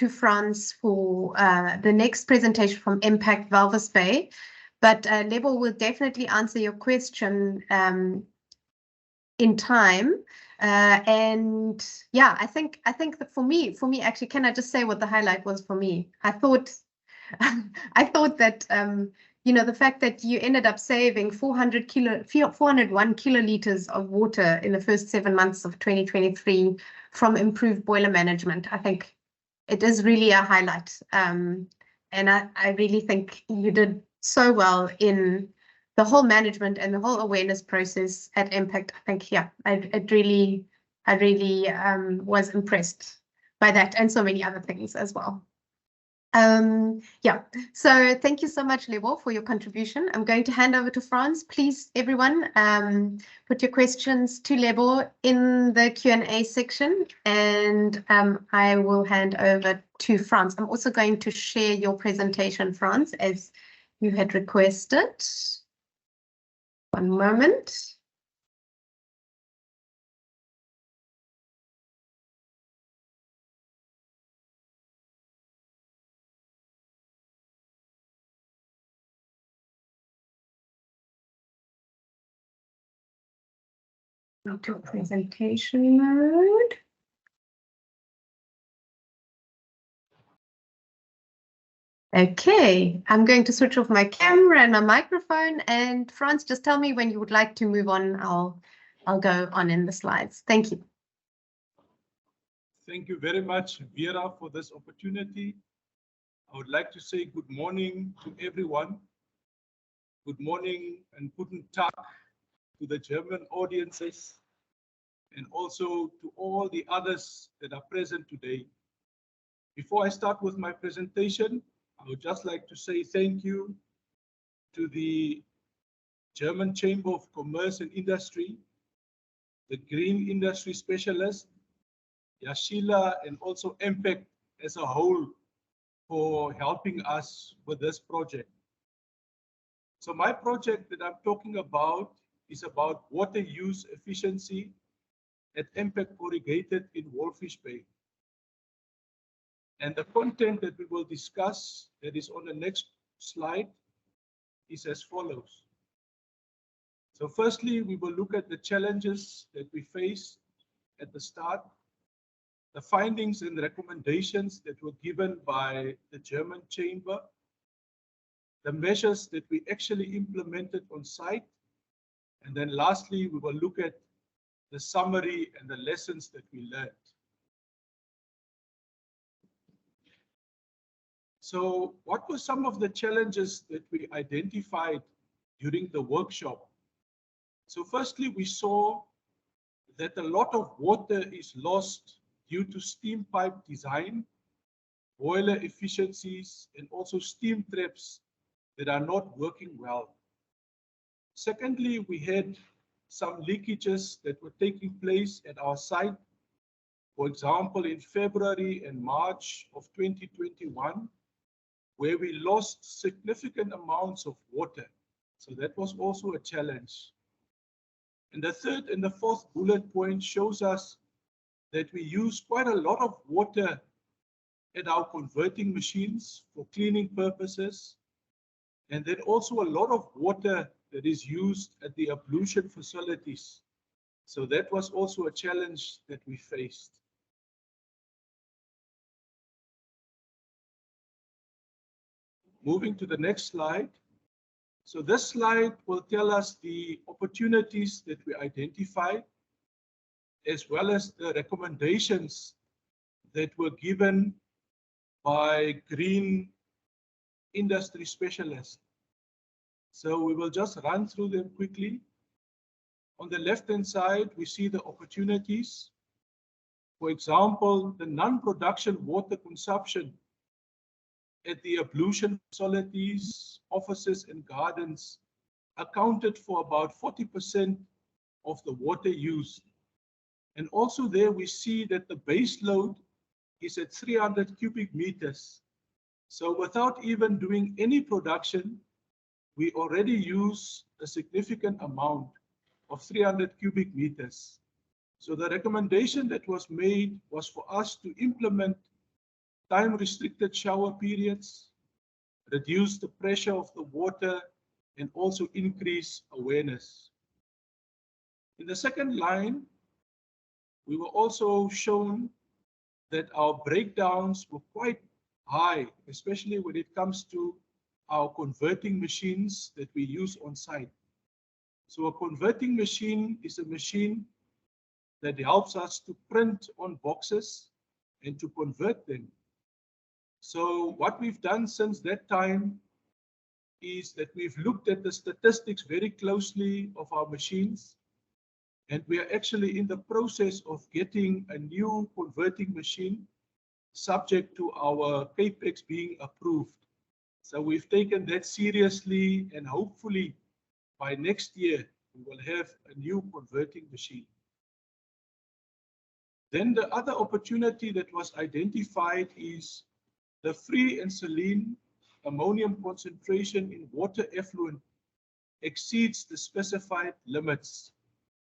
France for the next presentation from Impact Walvis Bay. But Lebo will definitely answer your question in time. And yeah, I think that for me, actually, can I just say what the highlight was for me? I thought that you know, the fact that you ended up saving 401 kiloliters of water in the first 7 months of 2023 from improved boiler management, I think it is really a highlight. And I really think you did so well in the whole management and the whole awareness process at Impact. I think, yeah, I really was impressed by that and so many other things as well. Yeah, so thank you so much, Lebo, for your contribution. I'm going to hand over to Frans. Please, everyone, put your questions to Lebo in the Q&A section, and I will hand over to Frans. I'm also going to share your presentation, Frans, as you had requested. One moment. Into presentation mode. Okay, I'm going to switch off my camera and my microphone, and Frans, just tell me when you would like to move on. I'll go on in the slides. Thank you. Thank you very much, Vera, for this opportunity. I would like to say good morning to everyone. Good morning and guten Tag to the German audiences, and also to all the others that are present today. Before I start with my presentation, I would just like to say thank you to the German Chamber of Commerce and Industry, the Green Industry Specialist, Yashila, and also Impact as a whole for helping us with this project. So my project that I'm talking about is about water use efficiency at Impact Corrugated in Walvis Bay. And the content that we will discuss, that is on the next slide, is as follows. So firstly, we will look at the challenges that we face at the start, the findings and recommendations that were given by the German Chamber, the measures that we actually implemented on site, and then lastly, we will look at the summary and the lessons that we learned. So what were some of the challenges that we identified during the workshop? So firstly, we saw that a lot of water is lost due to steam pipe design, boiler efficiencies, and also steam traps that are not working well. Secondly, we had some leakages that were taking place at our site. For example, in February and March of 2021, where we lost significant amounts of water. So that was also a challenge. And the third and the fourth bullet point shows us that we use quite a lot of water at our converting machines for cleaning purposes, and then also a lot of water that is used at the ablution facilities. So that was also a challenge that we faced. Moving to the next slide. So this slide will tell us the opportunities that we identified, as well as the recommendations that were given by Green Industry Specialists. So we will just run through them quickly. On the left-hand side, we see the opportunities. For example, the non-production water consumption at the ablution facilities, offices, and gardens accounted for about 40% of the water used. And also there we see that the base load is at 300 cubic meters. So without even doing any production, we already use a significant amount of 300 cubic meters. So the recommendation that was made was for us to implement time-restricted shower periods, reduce the pressure of the water, and also increase awareness. In the second line, we were also shown that our breakdowns were quite high, especially when it comes to our converting machines that we use on site. So a converting machine is a machine that helps us to print on boxes and to convert them. So what we've done since that time is that we've looked at the statistics very closely of our machines, and we are actually in the process of getting a new converting machine subject to our capex being approved. So we've taken that seriously, and hopefully by next year we will have a new converting machine. Then the other opportunity that was identified is the free and saline ammonium concentration in water effluent exceeds the specified limits.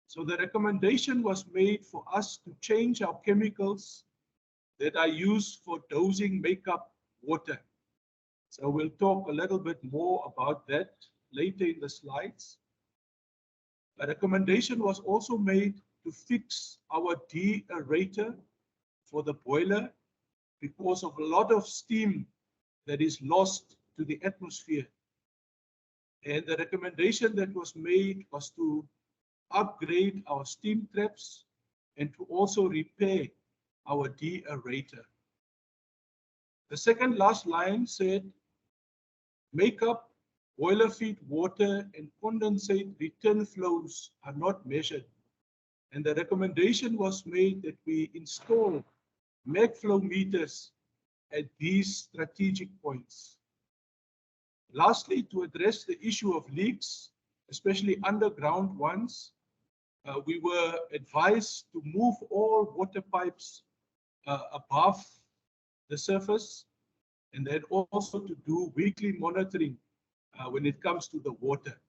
So the recommendation was made for us to change our chemicals that are used for dosing makeup water. So we'll talk a little bit more about that later in the slides. A recommendation was also made to fix our de-aerator for the boiler because of a lot of steam that is lost to the atmosphere. And the recommendation that was made was to upgrade our steam traps and to also repair our de-aerator. The second last line said, makeup, boiler feed water and condensate return flows are not measured. And the recommendation was made that we install mag flow meters at these strategic points. Lastly, to address the issue of leaks, especially underground ones, we were advised to move all water pipes above the surface, and then also to do weekly monitoring when it comes to the water.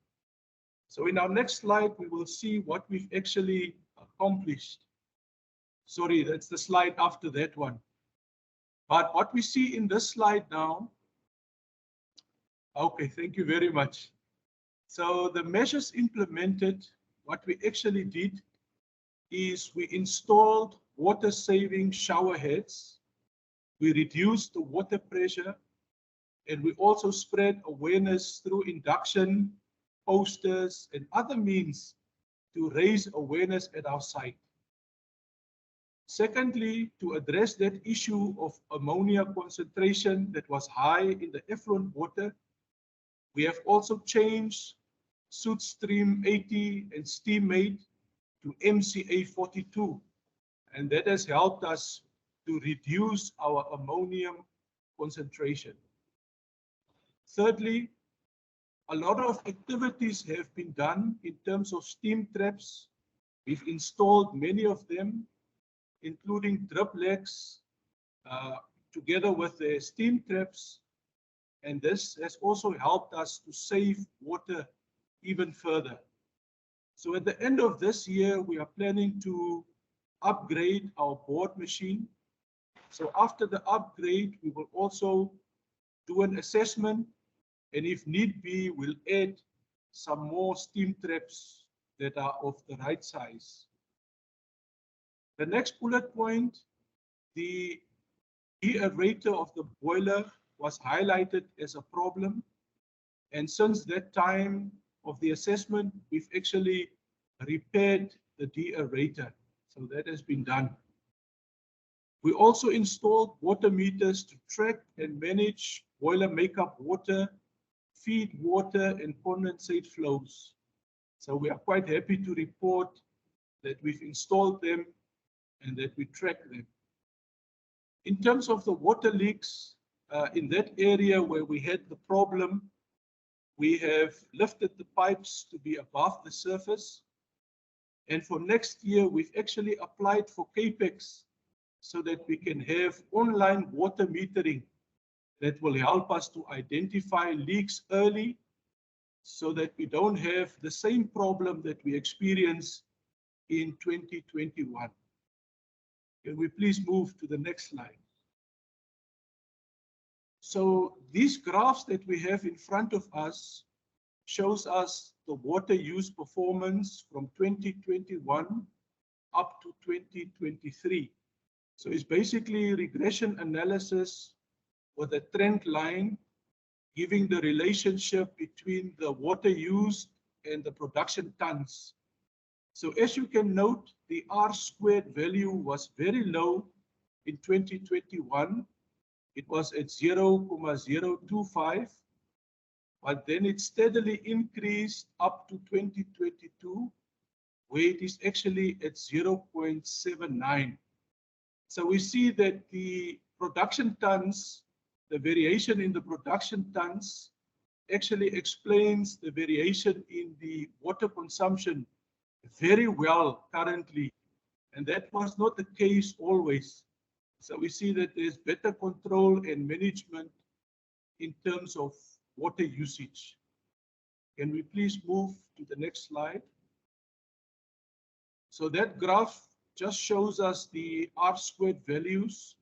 So in our next slide, we will see what we've actually accomplished. Sorry, that's the slide after that one. But what we see in this slide now, okay, thank you very much. So the measures implemented, what we actually did is we installed water-saving shower heads, we reduced the water pressure, and we also spread awareness through induction, posters, and other means to raise awareness at our site. Secondly, to address that issue of ammonia concentration that was high in the effluent water, we have also changed soot stream 80 and steam8 to MCA 42, and that has helped us to reduce our ammonium concentration. Thirdly, a lot of activities have been done in terms of steam traps. We've installed many of them, including drip legs, together with the steam traps, and this has also helped us to save water even further. So at the end of this year, we are planning to upgrade our board machine. So after the upgrade, we will also do an assessment, and if need be, we'll add some more steam traps that are of the right size. The next bullet point, the de-aerator of the boiler was highlighted as a problem. And since that time of the assessment, we've actually repaired the de-aerator. So that has been done. We also installed water meters to track and manage boiler makeup water, feed water, and condensate flows. So we are quite happy to report that we've installed them and that we track them. In terms of the water leaks, in that area where we had the problem, we have lifted the pipes to be above the surface. And for next year, we've actually applied for capex so that we can have online water metering that will help us to identify leaks early so that we don't have the same problem that we experienced in 2021. Can we please move to the next slide? So these graphs that we have in front of us shows us the water use performance from 2021 up to 2023. So it's basically regression analysis with a trend line giving the relationship between the water used and the production tons. So as you can note, the R squared value was very low in 2021. It was at 0.025, but then it steadily increased up to 2022, where it is actually at 0.79. So we see that the production tons, the variation in the production tons actually explains the variation in the water consumption very well currently. And that was not the case always. So we see that there's better control and management in terms of water usage. Can we please move to the next slide? So that graph just shows us the R squared values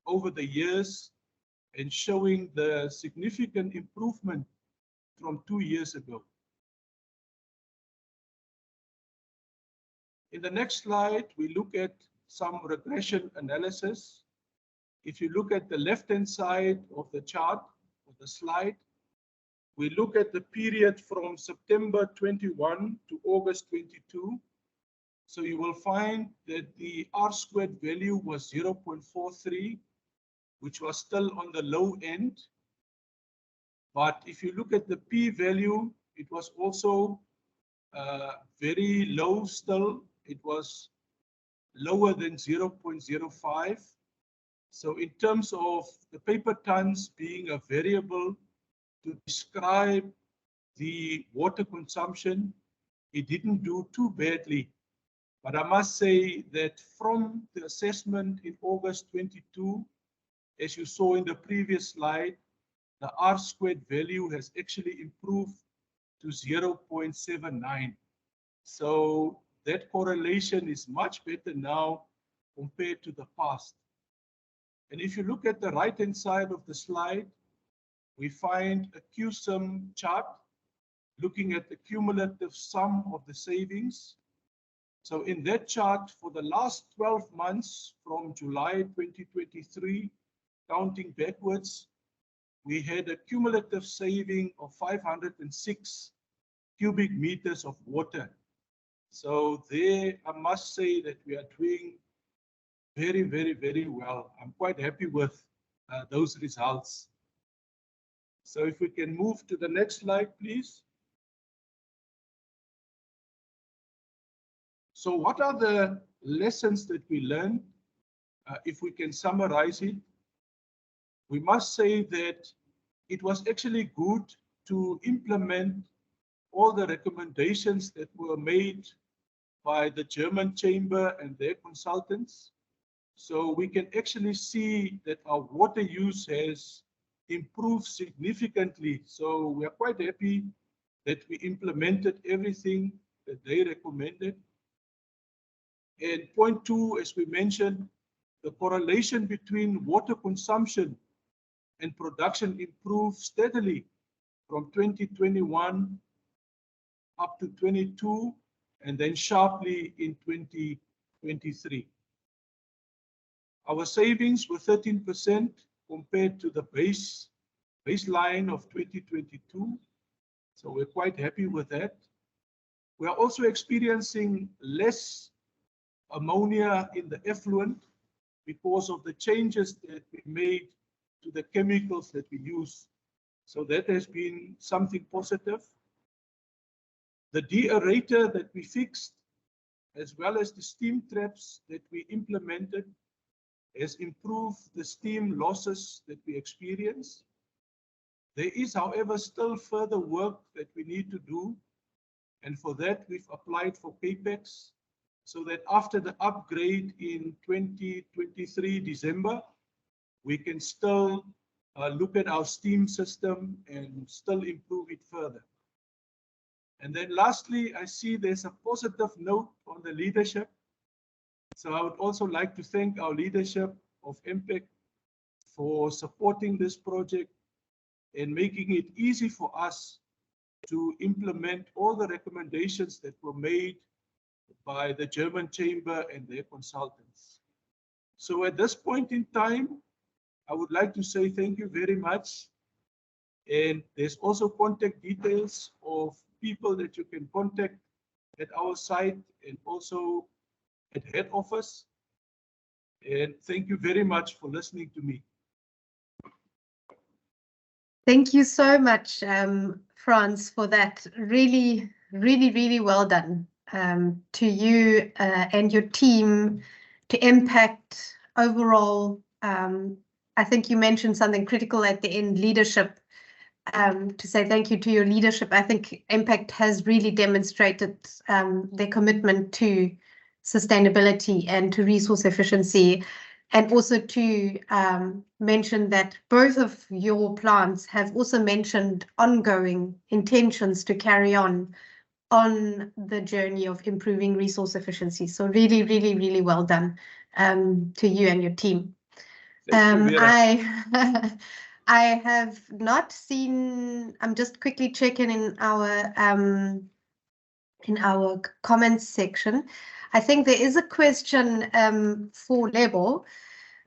over the years and showing the significant improvement from 2 years ago. In the next slide, we look at some regression analysis. If you look at the left-hand side of the chart, of the slide, we look at the period from September 21 to August 22. So you will find that the R squared value was 0.43, which was still on the low end. But if you look at the P value, it was also very low still. It was lower than 0.05. So in terms of the paper tons being a variable to describe the water consumption, it didn't do too badly. But I must say that from the assessment in August 22, as you saw in the previous slide, the R squared value has actually improved to 0.79. So that correlation is much better now compared to the past. And if you look at the right-hand side of the slide, we find a QSIM chart looking at the cumulative sum of the savings. So in that chart, for the last 12 months from July 2023, counting backwards, we had a cumulative saving of 506 cubic meters of water. So there, I must say that we are doing very, very, very well. I'm quite happy with those results. So if we can move to the next slide, please. So what are the lessons that we learned? If we can summarize it, we must say that it was actually good to implement all the recommendations that were made by the German chamber and their consultants. So we can actually see that our water use has improved significantly. So we are quite happy that we implemented everything that they recommended. And point two, as we mentioned, the correlation between water consumption and production improved steadily from 2021 up to 22, and then sharply in 2023. Our savings were 13% compared to the baseline of 2022. So we're quite happy with that. We are also experiencing less ammonia in the effluent because of the changes that we made to the chemicals that we use. So that has been something positive. The deaerator that we fixed, as well as the steam traps that we implemented, has improved the steam losses that we experience. There is, however, still further work that we need to do. And for that, we've applied for CAPEX, so that after the upgrade in 2023 December, we can still look at our steam system and still improve it further. And then lastly, I see there's a positive note on the leadership. So I would also like to thank our leadership of MPEC for supporting this project and making it easy for us to implement all the recommendations that were made by the German Chamber and their consultants. So at this point in time, I would like to say thank you very much. And there's also contact details of people that you can contact at our site and also at head office. And thank you very much for listening to me. Thank you so much, Franz, for that. Really, really, really well done to you and your team, to impact overall. I think you mentioned something critical at the end, leadership. To say thank you to your leadership. I think Impact has really demonstrated their commitment to sustainability and to resource efficiency, and also to mention that both of your plants have also mentioned ongoing intentions to carry on the journey of improving resource efficiency. So really, really, really well done to you and your team. I have not seen. I'm just quickly checking in our comments section. I think there is a question for Lebo.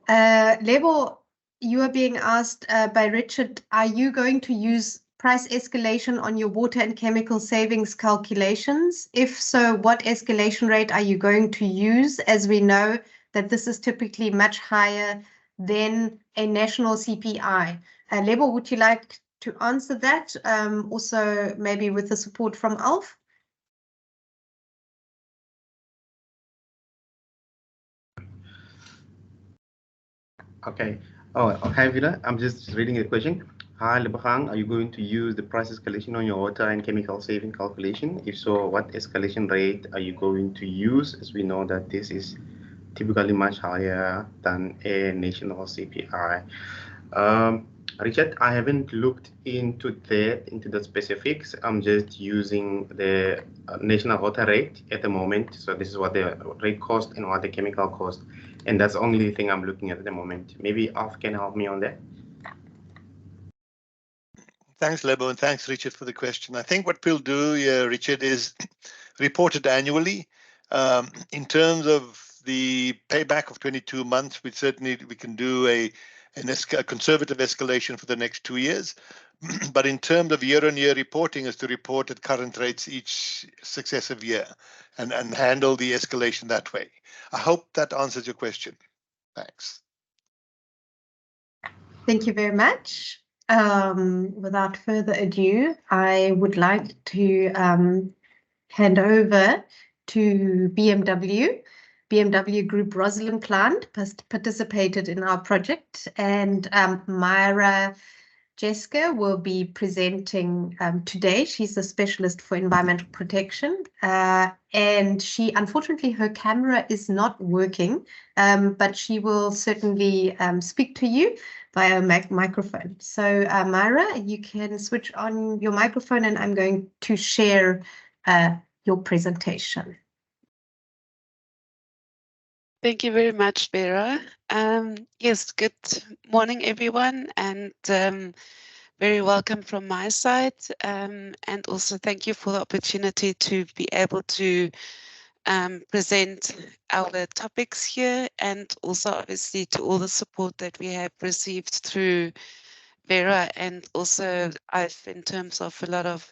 Lebo, you are being asked by Richard, are you going to use price escalation on your water and chemical savings calculations? If so, what escalation rate are you going to use, as we know that this is typically much higher than a national CPI? Lebo, would you like to answer that? Also, maybe with the support from Alf? Okay. Oh, hi, Vida. I'm just reading a question. Hi, Lebahang. Are you going to use the price escalation on your water and chemical saving calculation? If so, what escalation rate are you going to use? As we know that this is typically much higher than a national CPI. Richard, I haven't looked into the specifics. I'm just using the national water rate at the moment. So this is what the rate cost and what the chemical cost. And that's the only thing I'm looking at the moment. Maybe Alf can help me on that. Thanks, Lebo, and thanks, Richard, for the question. I think what we'll do here, Richard, is report it annually. In terms of the payback of 22 months, we can do a conservative escalation for the next 2 years. But in terms of year-on-year reporting, is to report at current rates each successive year and handle the escalation that way. I hope that answers your question. Thanks. Thank you very much. Without further ado, I would like to hand over to BMW. BMW Group Rosalind plant participated in our project, and Myra Jeska will be presenting today. She's a specialist for environmental protection, and unfortunately, her camera is not working, but she will certainly speak to you via microphone. So Myra, you can switch on your microphone, and I'm going to share your presentation. Thank you very much, Vera. Yes, good morning, everyone, and very welcome from my side. And also thank you for the opportunity to be able to present our topics here, and also obviously to all the support that we have received through Vera, and also in terms of a lot of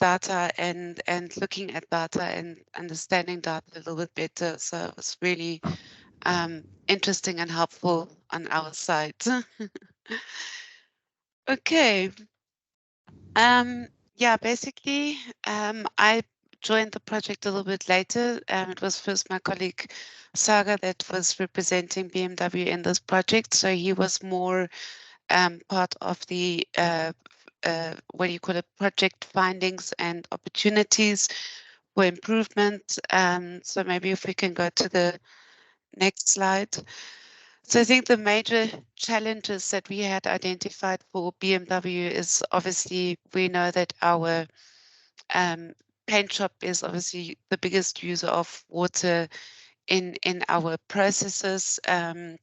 data and looking at data and understanding data a little bit better. So it was really interesting and helpful on our side. Okay. Yeah, basically, I joined the project a little bit later. It was first my colleague Saga that was representing BMW in this project. So he was more part of the what do you call it, project findings and opportunities for improvement. So maybe if we can go to the next slide. So I think the major challenges that we had identified for BMW is obviously we know that our paint shop is obviously the biggest user of water in our processes. And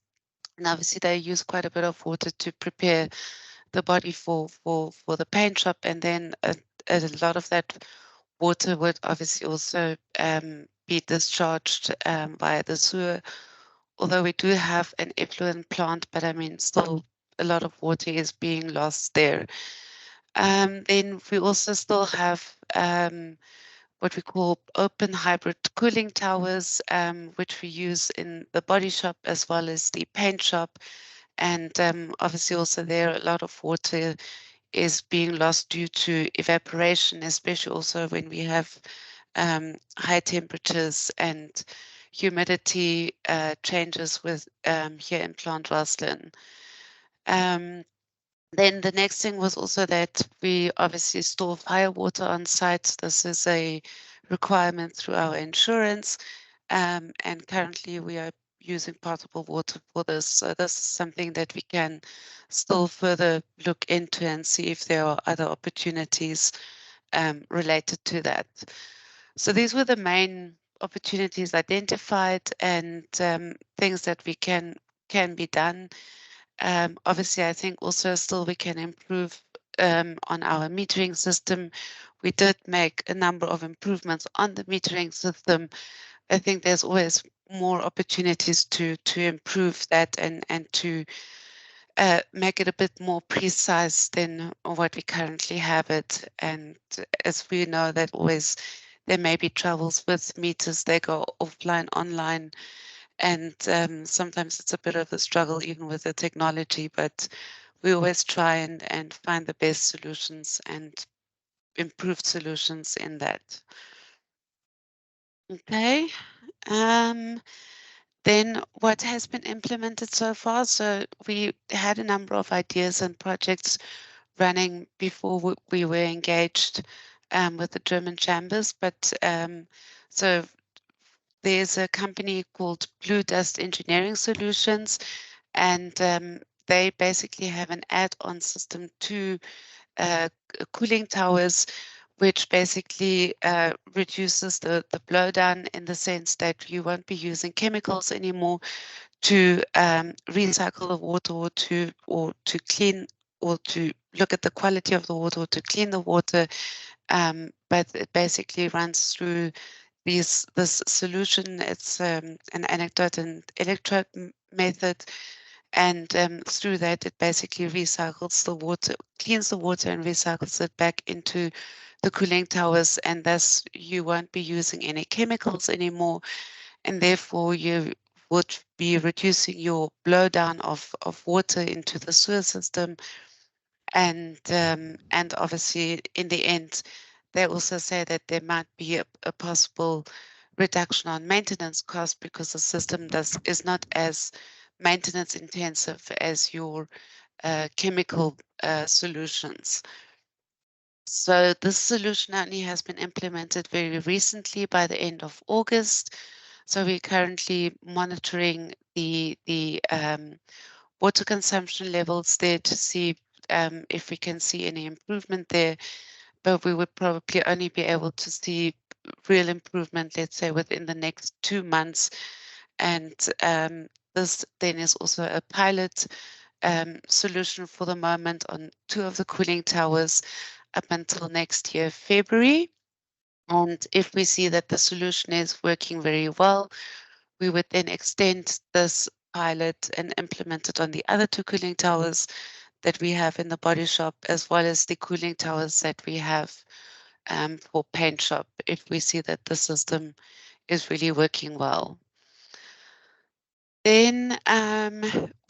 obviously they use quite a bit of water to prepare the body for the paint shop, and then a lot of that water would obviously also be discharged via the sewer. Although we do have an effluent plant, but I mean, still a lot of water is being lost there. Then we also still have what we call open hybrid cooling towers, which we use in the body shop as well as the paint shop. And obviously also there a lot of water is being lost due to evaporation, especially also when we have high temperatures and humidity changes with here in Plant Roslyn. Then the next thing was also that we obviously store fire water on site. This is a requirement through our insurance, and currently we are using potable water for this. So this is something that we can still further look into and see if there are other opportunities related to that. So these were the main opportunities identified and things that we can be done. Obviously, I think also still we can improve on our metering system. We did make a number of improvements on the metering system. I think there's always more opportunities to improve that and to make it a bit more precise than what we currently have it. And as we know that always there may be troubles with meters, they go offline, online, and sometimes it's a bit of a struggle even with the technology, but we always try and find the best solutions and improved solutions in that. Okay. Then what has been implemented so far? So we had a number of ideas and projects running before we were engaged with the German chambers, but so there's a company called Blue Dust Engineering Solutions, and they basically have an add-on system to cooling towers, which basically reduces the blowdown in the sense that you won't be using chemicals anymore to recycle the water or to clean or to look at the quality of the water or to clean the water. But it basically runs through this solution. It's an anecdote and electrode method. And through that, it basically recycles the water, cleans the water and recycles it back into the cooling towers. And thus you won't be using any chemicals anymore. And therefore you would be reducing your blowdown of water into the sewer system. And obviously in the end, they also say that there might be a possible reduction on maintenance costs because the system is not as maintenance intensive as your chemical solutions. So this solution only has been implemented very recently by the end of August. So we're currently monitoring the water consumption levels there to see if we can see any improvement there. But we would probably only be able to see real improvement, let's say, within the next 2 months. And this then is also a pilot solution for the moment on 2 of the cooling towers up until next year, February. And if we see that the solution is working very well, we would then extend this pilot and implement it on the other 2 cooling towers that we have in the body shop, as well as the cooling towers that we have for paint shop, if we see that the system is really working well. Then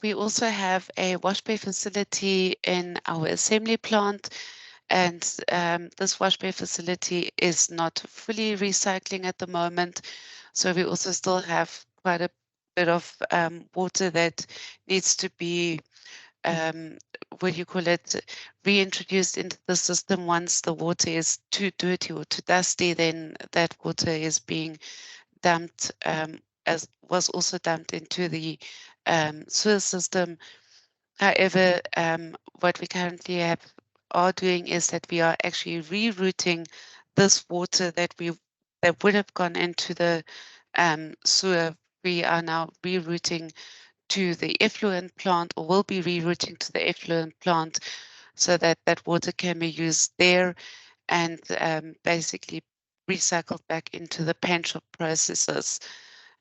we also have a wash bay facility in our assembly plant, and this wash bay facility is not fully recycling at the moment. So we also still have quite a bit of water that needs to be what do you call it, reintroduced into the system. Once the water is too dirty or too dusty, then that water is being dumped, as was also dumped into the sewer system. However, what we currently are doing is that we are actually rerouting this water that would have gone into the sewer, we are now rerouting to the effluent plant, or will be rerouting to the effluent plant, so that that water can be used there and basically recycled back into the paint shop processes.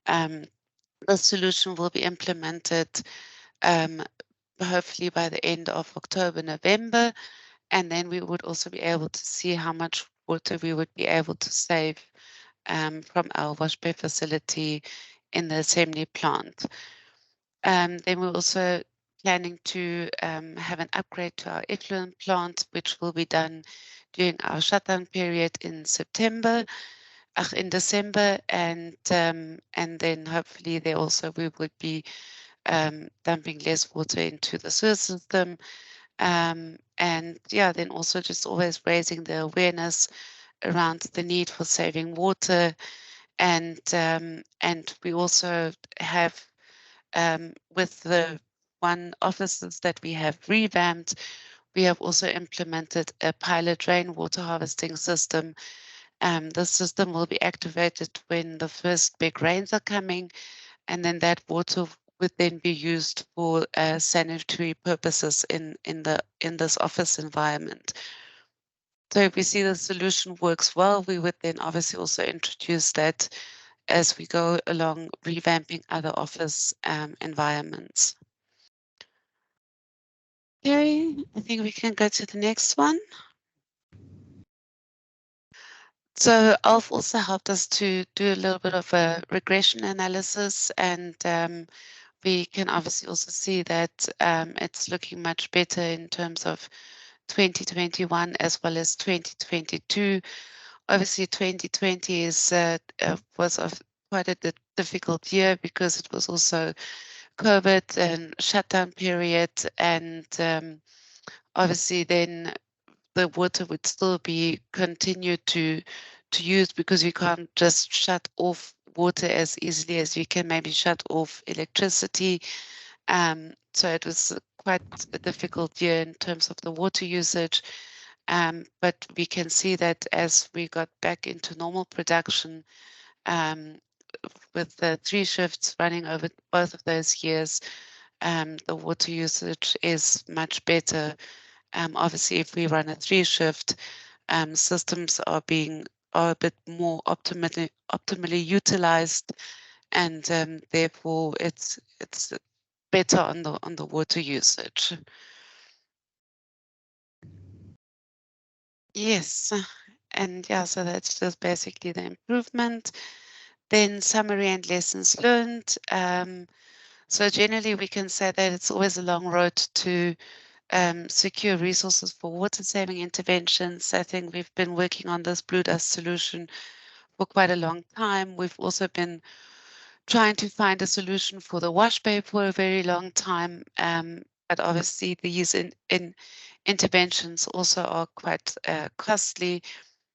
The solution will be implemented hopefully by the end of October, November, and then we would also be able to see how much water we would be able to save from our wash bay facility in the assembly plant. Then we're also planning to have an upgrade to our effluent plant, which will be done during our shutdown period in December, and then hopefully there also we would be dumping less water into the sewer system. And yeah, then also just always raising the awareness around the need for saving water. And we also have, with the one offices that we have revamped, we have also implemented a pilot rainwater harvesting system. The system will be activated when the first big rains are coming, and then that water would then be used for sanitary purposes in this office environment. So if we see the solution works well, we would then obviously also introduce that as we go along revamping other office environments. Okay, I think we can go to the next one. So Alf also helped us to do a little bit of a regression analysis, and we can obviously also see that it's looking much better in terms of 2021 as well as 2022. Obviously, 2020 was quite a difficult year because it was also COVID and shutdown period, and obviously then the water would still be continued to use, because you can't just shut off water as easily as you can maybe shut off electricity. So it was quite a difficult year in terms of the water usage. But we can see that as we got back into normal production, with the 3 shifts running over both of those years, the water usage is much better. Obviously, if we run a 3 shift, systems are a bit more optimally utilized, and therefore it's better on the water usage. Yes, and yeah, so that's just basically the improvement. Then summary and lessons learned. So generally we can say that it's always a long road to secure resources for water saving interventions. I think we've been working on this blue dust solution for quite a long time. We've also been trying to find a solution for the wash bay for a very long time. But obviously these interventions also are quite costly,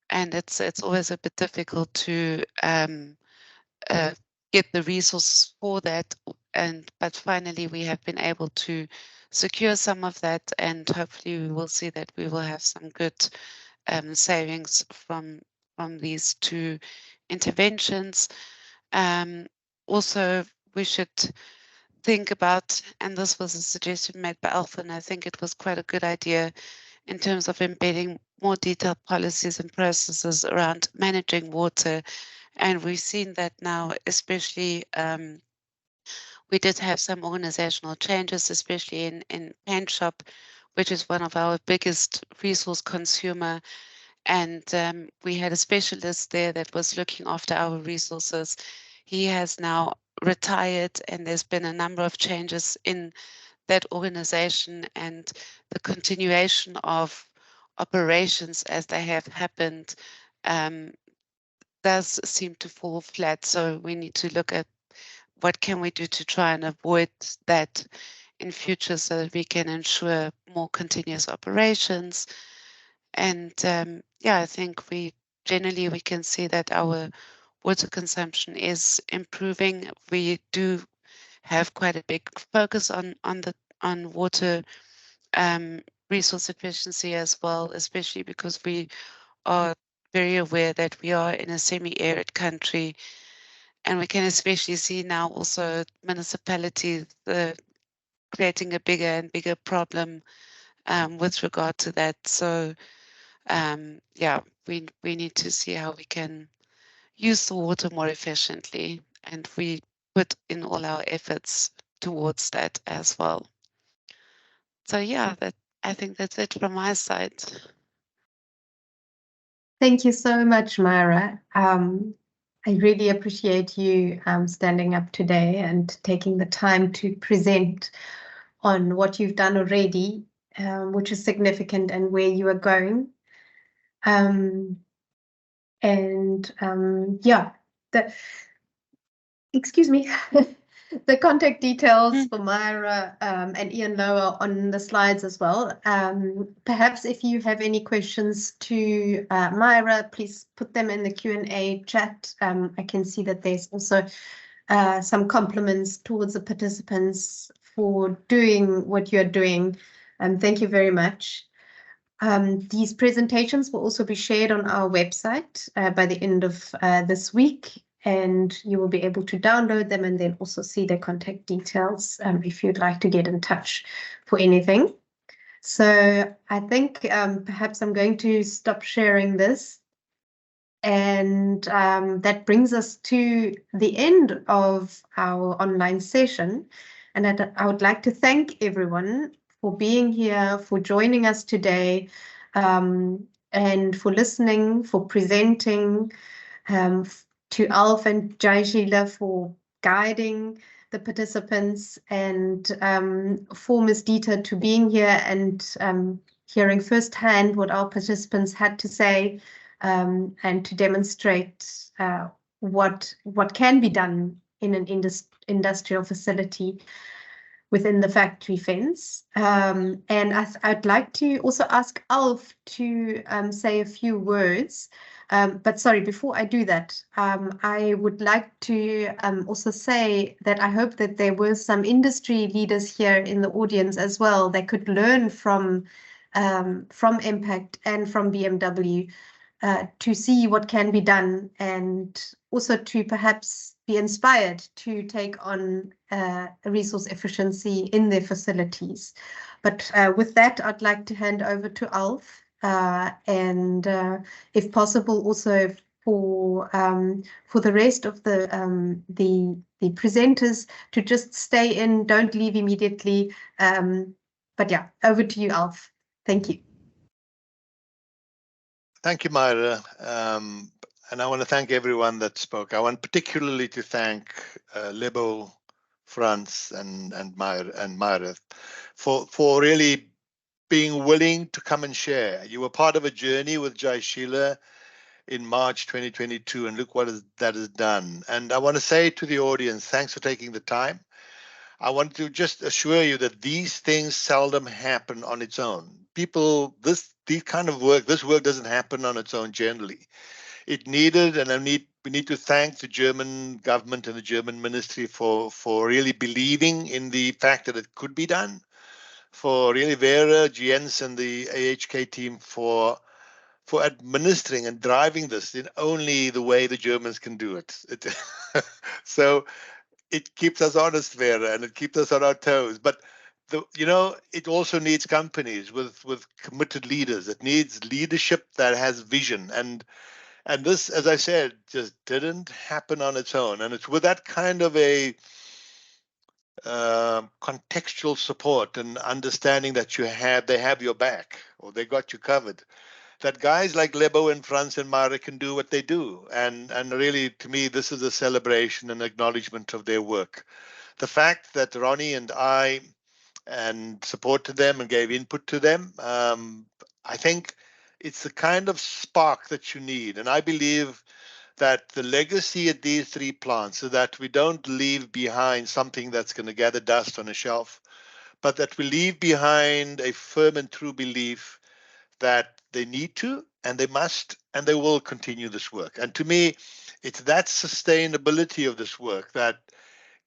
and it's always a bit difficult to get the resources for that. But finally we have been able to secure some of that, and hopefully we will see that we will have some good savings from these 2 interventions. Also, we should think about, and this was a suggestion made by Alpha, and I think it was quite a good idea, in terms of embedding more detailed policies and processes around managing water. And we've seen that now, especially we did have some organizational changes, especially in paint shop, which is one of our biggest resource consumer. And we had a specialist there that was looking after our resources. He has now retired, and there's been a number of changes in that organization, and the continuation of operations as they have happened does seem to fall flat. So we need to look at what can we do to try and avoid that in future, so that we can ensure more continuous operations. And yeah, I think we can see that our water consumption is improving. We do have quite a big focus on water resource efficiency as well, especially because we are very aware that we are in a semi-arid country, and we can especially see now also municipalities creating a bigger and bigger problem with regard to that. So yeah, we need to see how we can use the water more efficiently, and we put in all our efforts towards that as well. So yeah, I think that's it from my side. Thank you so much, Myra. I really appreciate you standing up today and taking the time to present on what you've done already, which is significant, and where you are going. Yeah, excuse me. The contact details for Myra and Ian Lower on the slides as well. Perhaps if you have any questions to Myra, please put them in the Q&A chat. I can see that there's also some compliments towards the participants for doing what you're doing. Thank you very much. These presentations will also be shared on our website by the end of this week, and you will be able to download them and then also see their contact details if you'd like to get in touch for anything. So I think perhaps I'm going to stop sharing this, and that brings us to the end of our online session. And I would like to thank everyone for being here, for joining us today, and for listening, for presenting, to Alf and Jaishila for guiding the participants, and for Ms. Dieter to being here and hearing firsthand what our participants had to say, and to demonstrate what can be done in an industrial facility within the factory fence. And I'd like to also ask Alf to say a few words. But sorry, before I do that, I would like to also say that I hope that there were some industry leaders here in the audience as well that could learn from Impact and from BMW to see what can be done, and also to perhaps be inspired to take on resource efficiency in their facilities. But with that, I'd like to hand over to Alf, and if possible, also for the rest of the presenters to just stay in, don't leave immediately. But yeah, over to you, Alf. Thank you. Thank you, Myra. And I want to thank everyone that spoke. I want particularly to thank Lebo, Franz, and Myra for really being willing to come and share. You were part of a journey with Jaishila in March 2022, and look what that has done. And I want to say to the audience, thanks for taking the time. I want to just assure you that these things seldom happen on its own. This work doesn't happen on its own generally. It needed, and we need to thank the German government and the German ministry for really believing in the fact that it could be done, for really Vera, Jens, and the AHK team for administering and driving this in only the way the Germans can do it. So it keeps us honest, Vera, and it keeps us on our toes. But it also needs companies with committed leaders. It needs leadership that has vision, and this, as I said, just didn't happen on its own. And it's with that kind of a contextual support and understanding that they have your back, or they got you covered, that guys like Lebo and Franz and Myra can do what they do. And really, to me, this is a celebration and acknowledgement of their work. The fact that Ronnie and I supported them and gave input to them, I think it's the kind of spark that you need. And I believe that the legacy at these three plants is that we don't leave behind something that's going to gather dust on a shelf, but that we leave behind a firm and true belief that they need to, and they must, and they will continue this work. And to me, it's that sustainability of this work that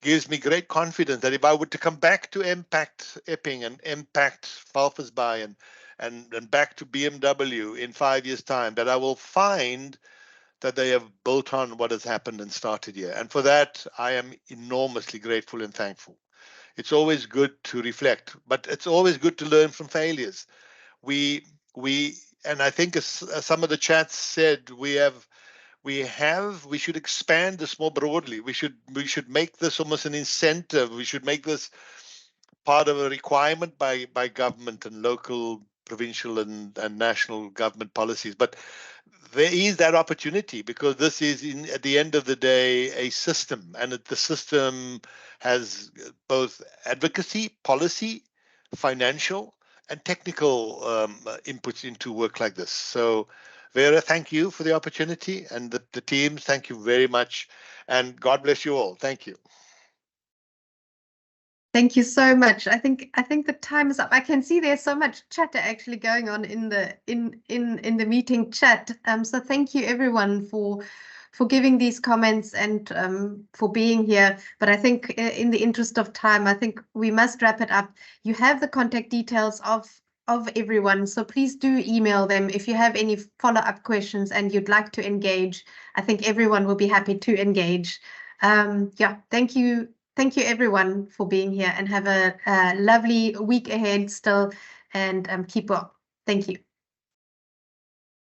gives me great confidence that if I were to come back to Impact Epping and Impact Walvisbay and back to BMW in 5 years' time, that I will find that they have built on what has happened and started here. And for that, I am enormously grateful and thankful. It's always good to reflect, but it's always good to learn from failures. And I think as some of the chats said, we should expand this more broadly. We should make this almost an incentive. We should make this part of a requirement by government and local, provincial and national government policies. But there is that opportunity, because this is, at the end of the day, a system, and the system has both advocacy, policy, financial, and technical inputs into work like this. So, Vera, thank you for the opportunity, and the teams, thank you very much, and God bless you all. Thank you. Thank you so much. I think the time is up. I can see there's so much chatter actually going on in the meeting chat. So thank you everyone for giving these comments and for being here. But I think in the interest of time, I think we must wrap it up. You have the contact details of everyone, so please do email them if you have any follow-up questions and you'd like to engage. I think everyone will be happy to engage. Yeah, thank you. Thank you everyone for being here, and have a lovely week ahead still, and keep well. Thank you.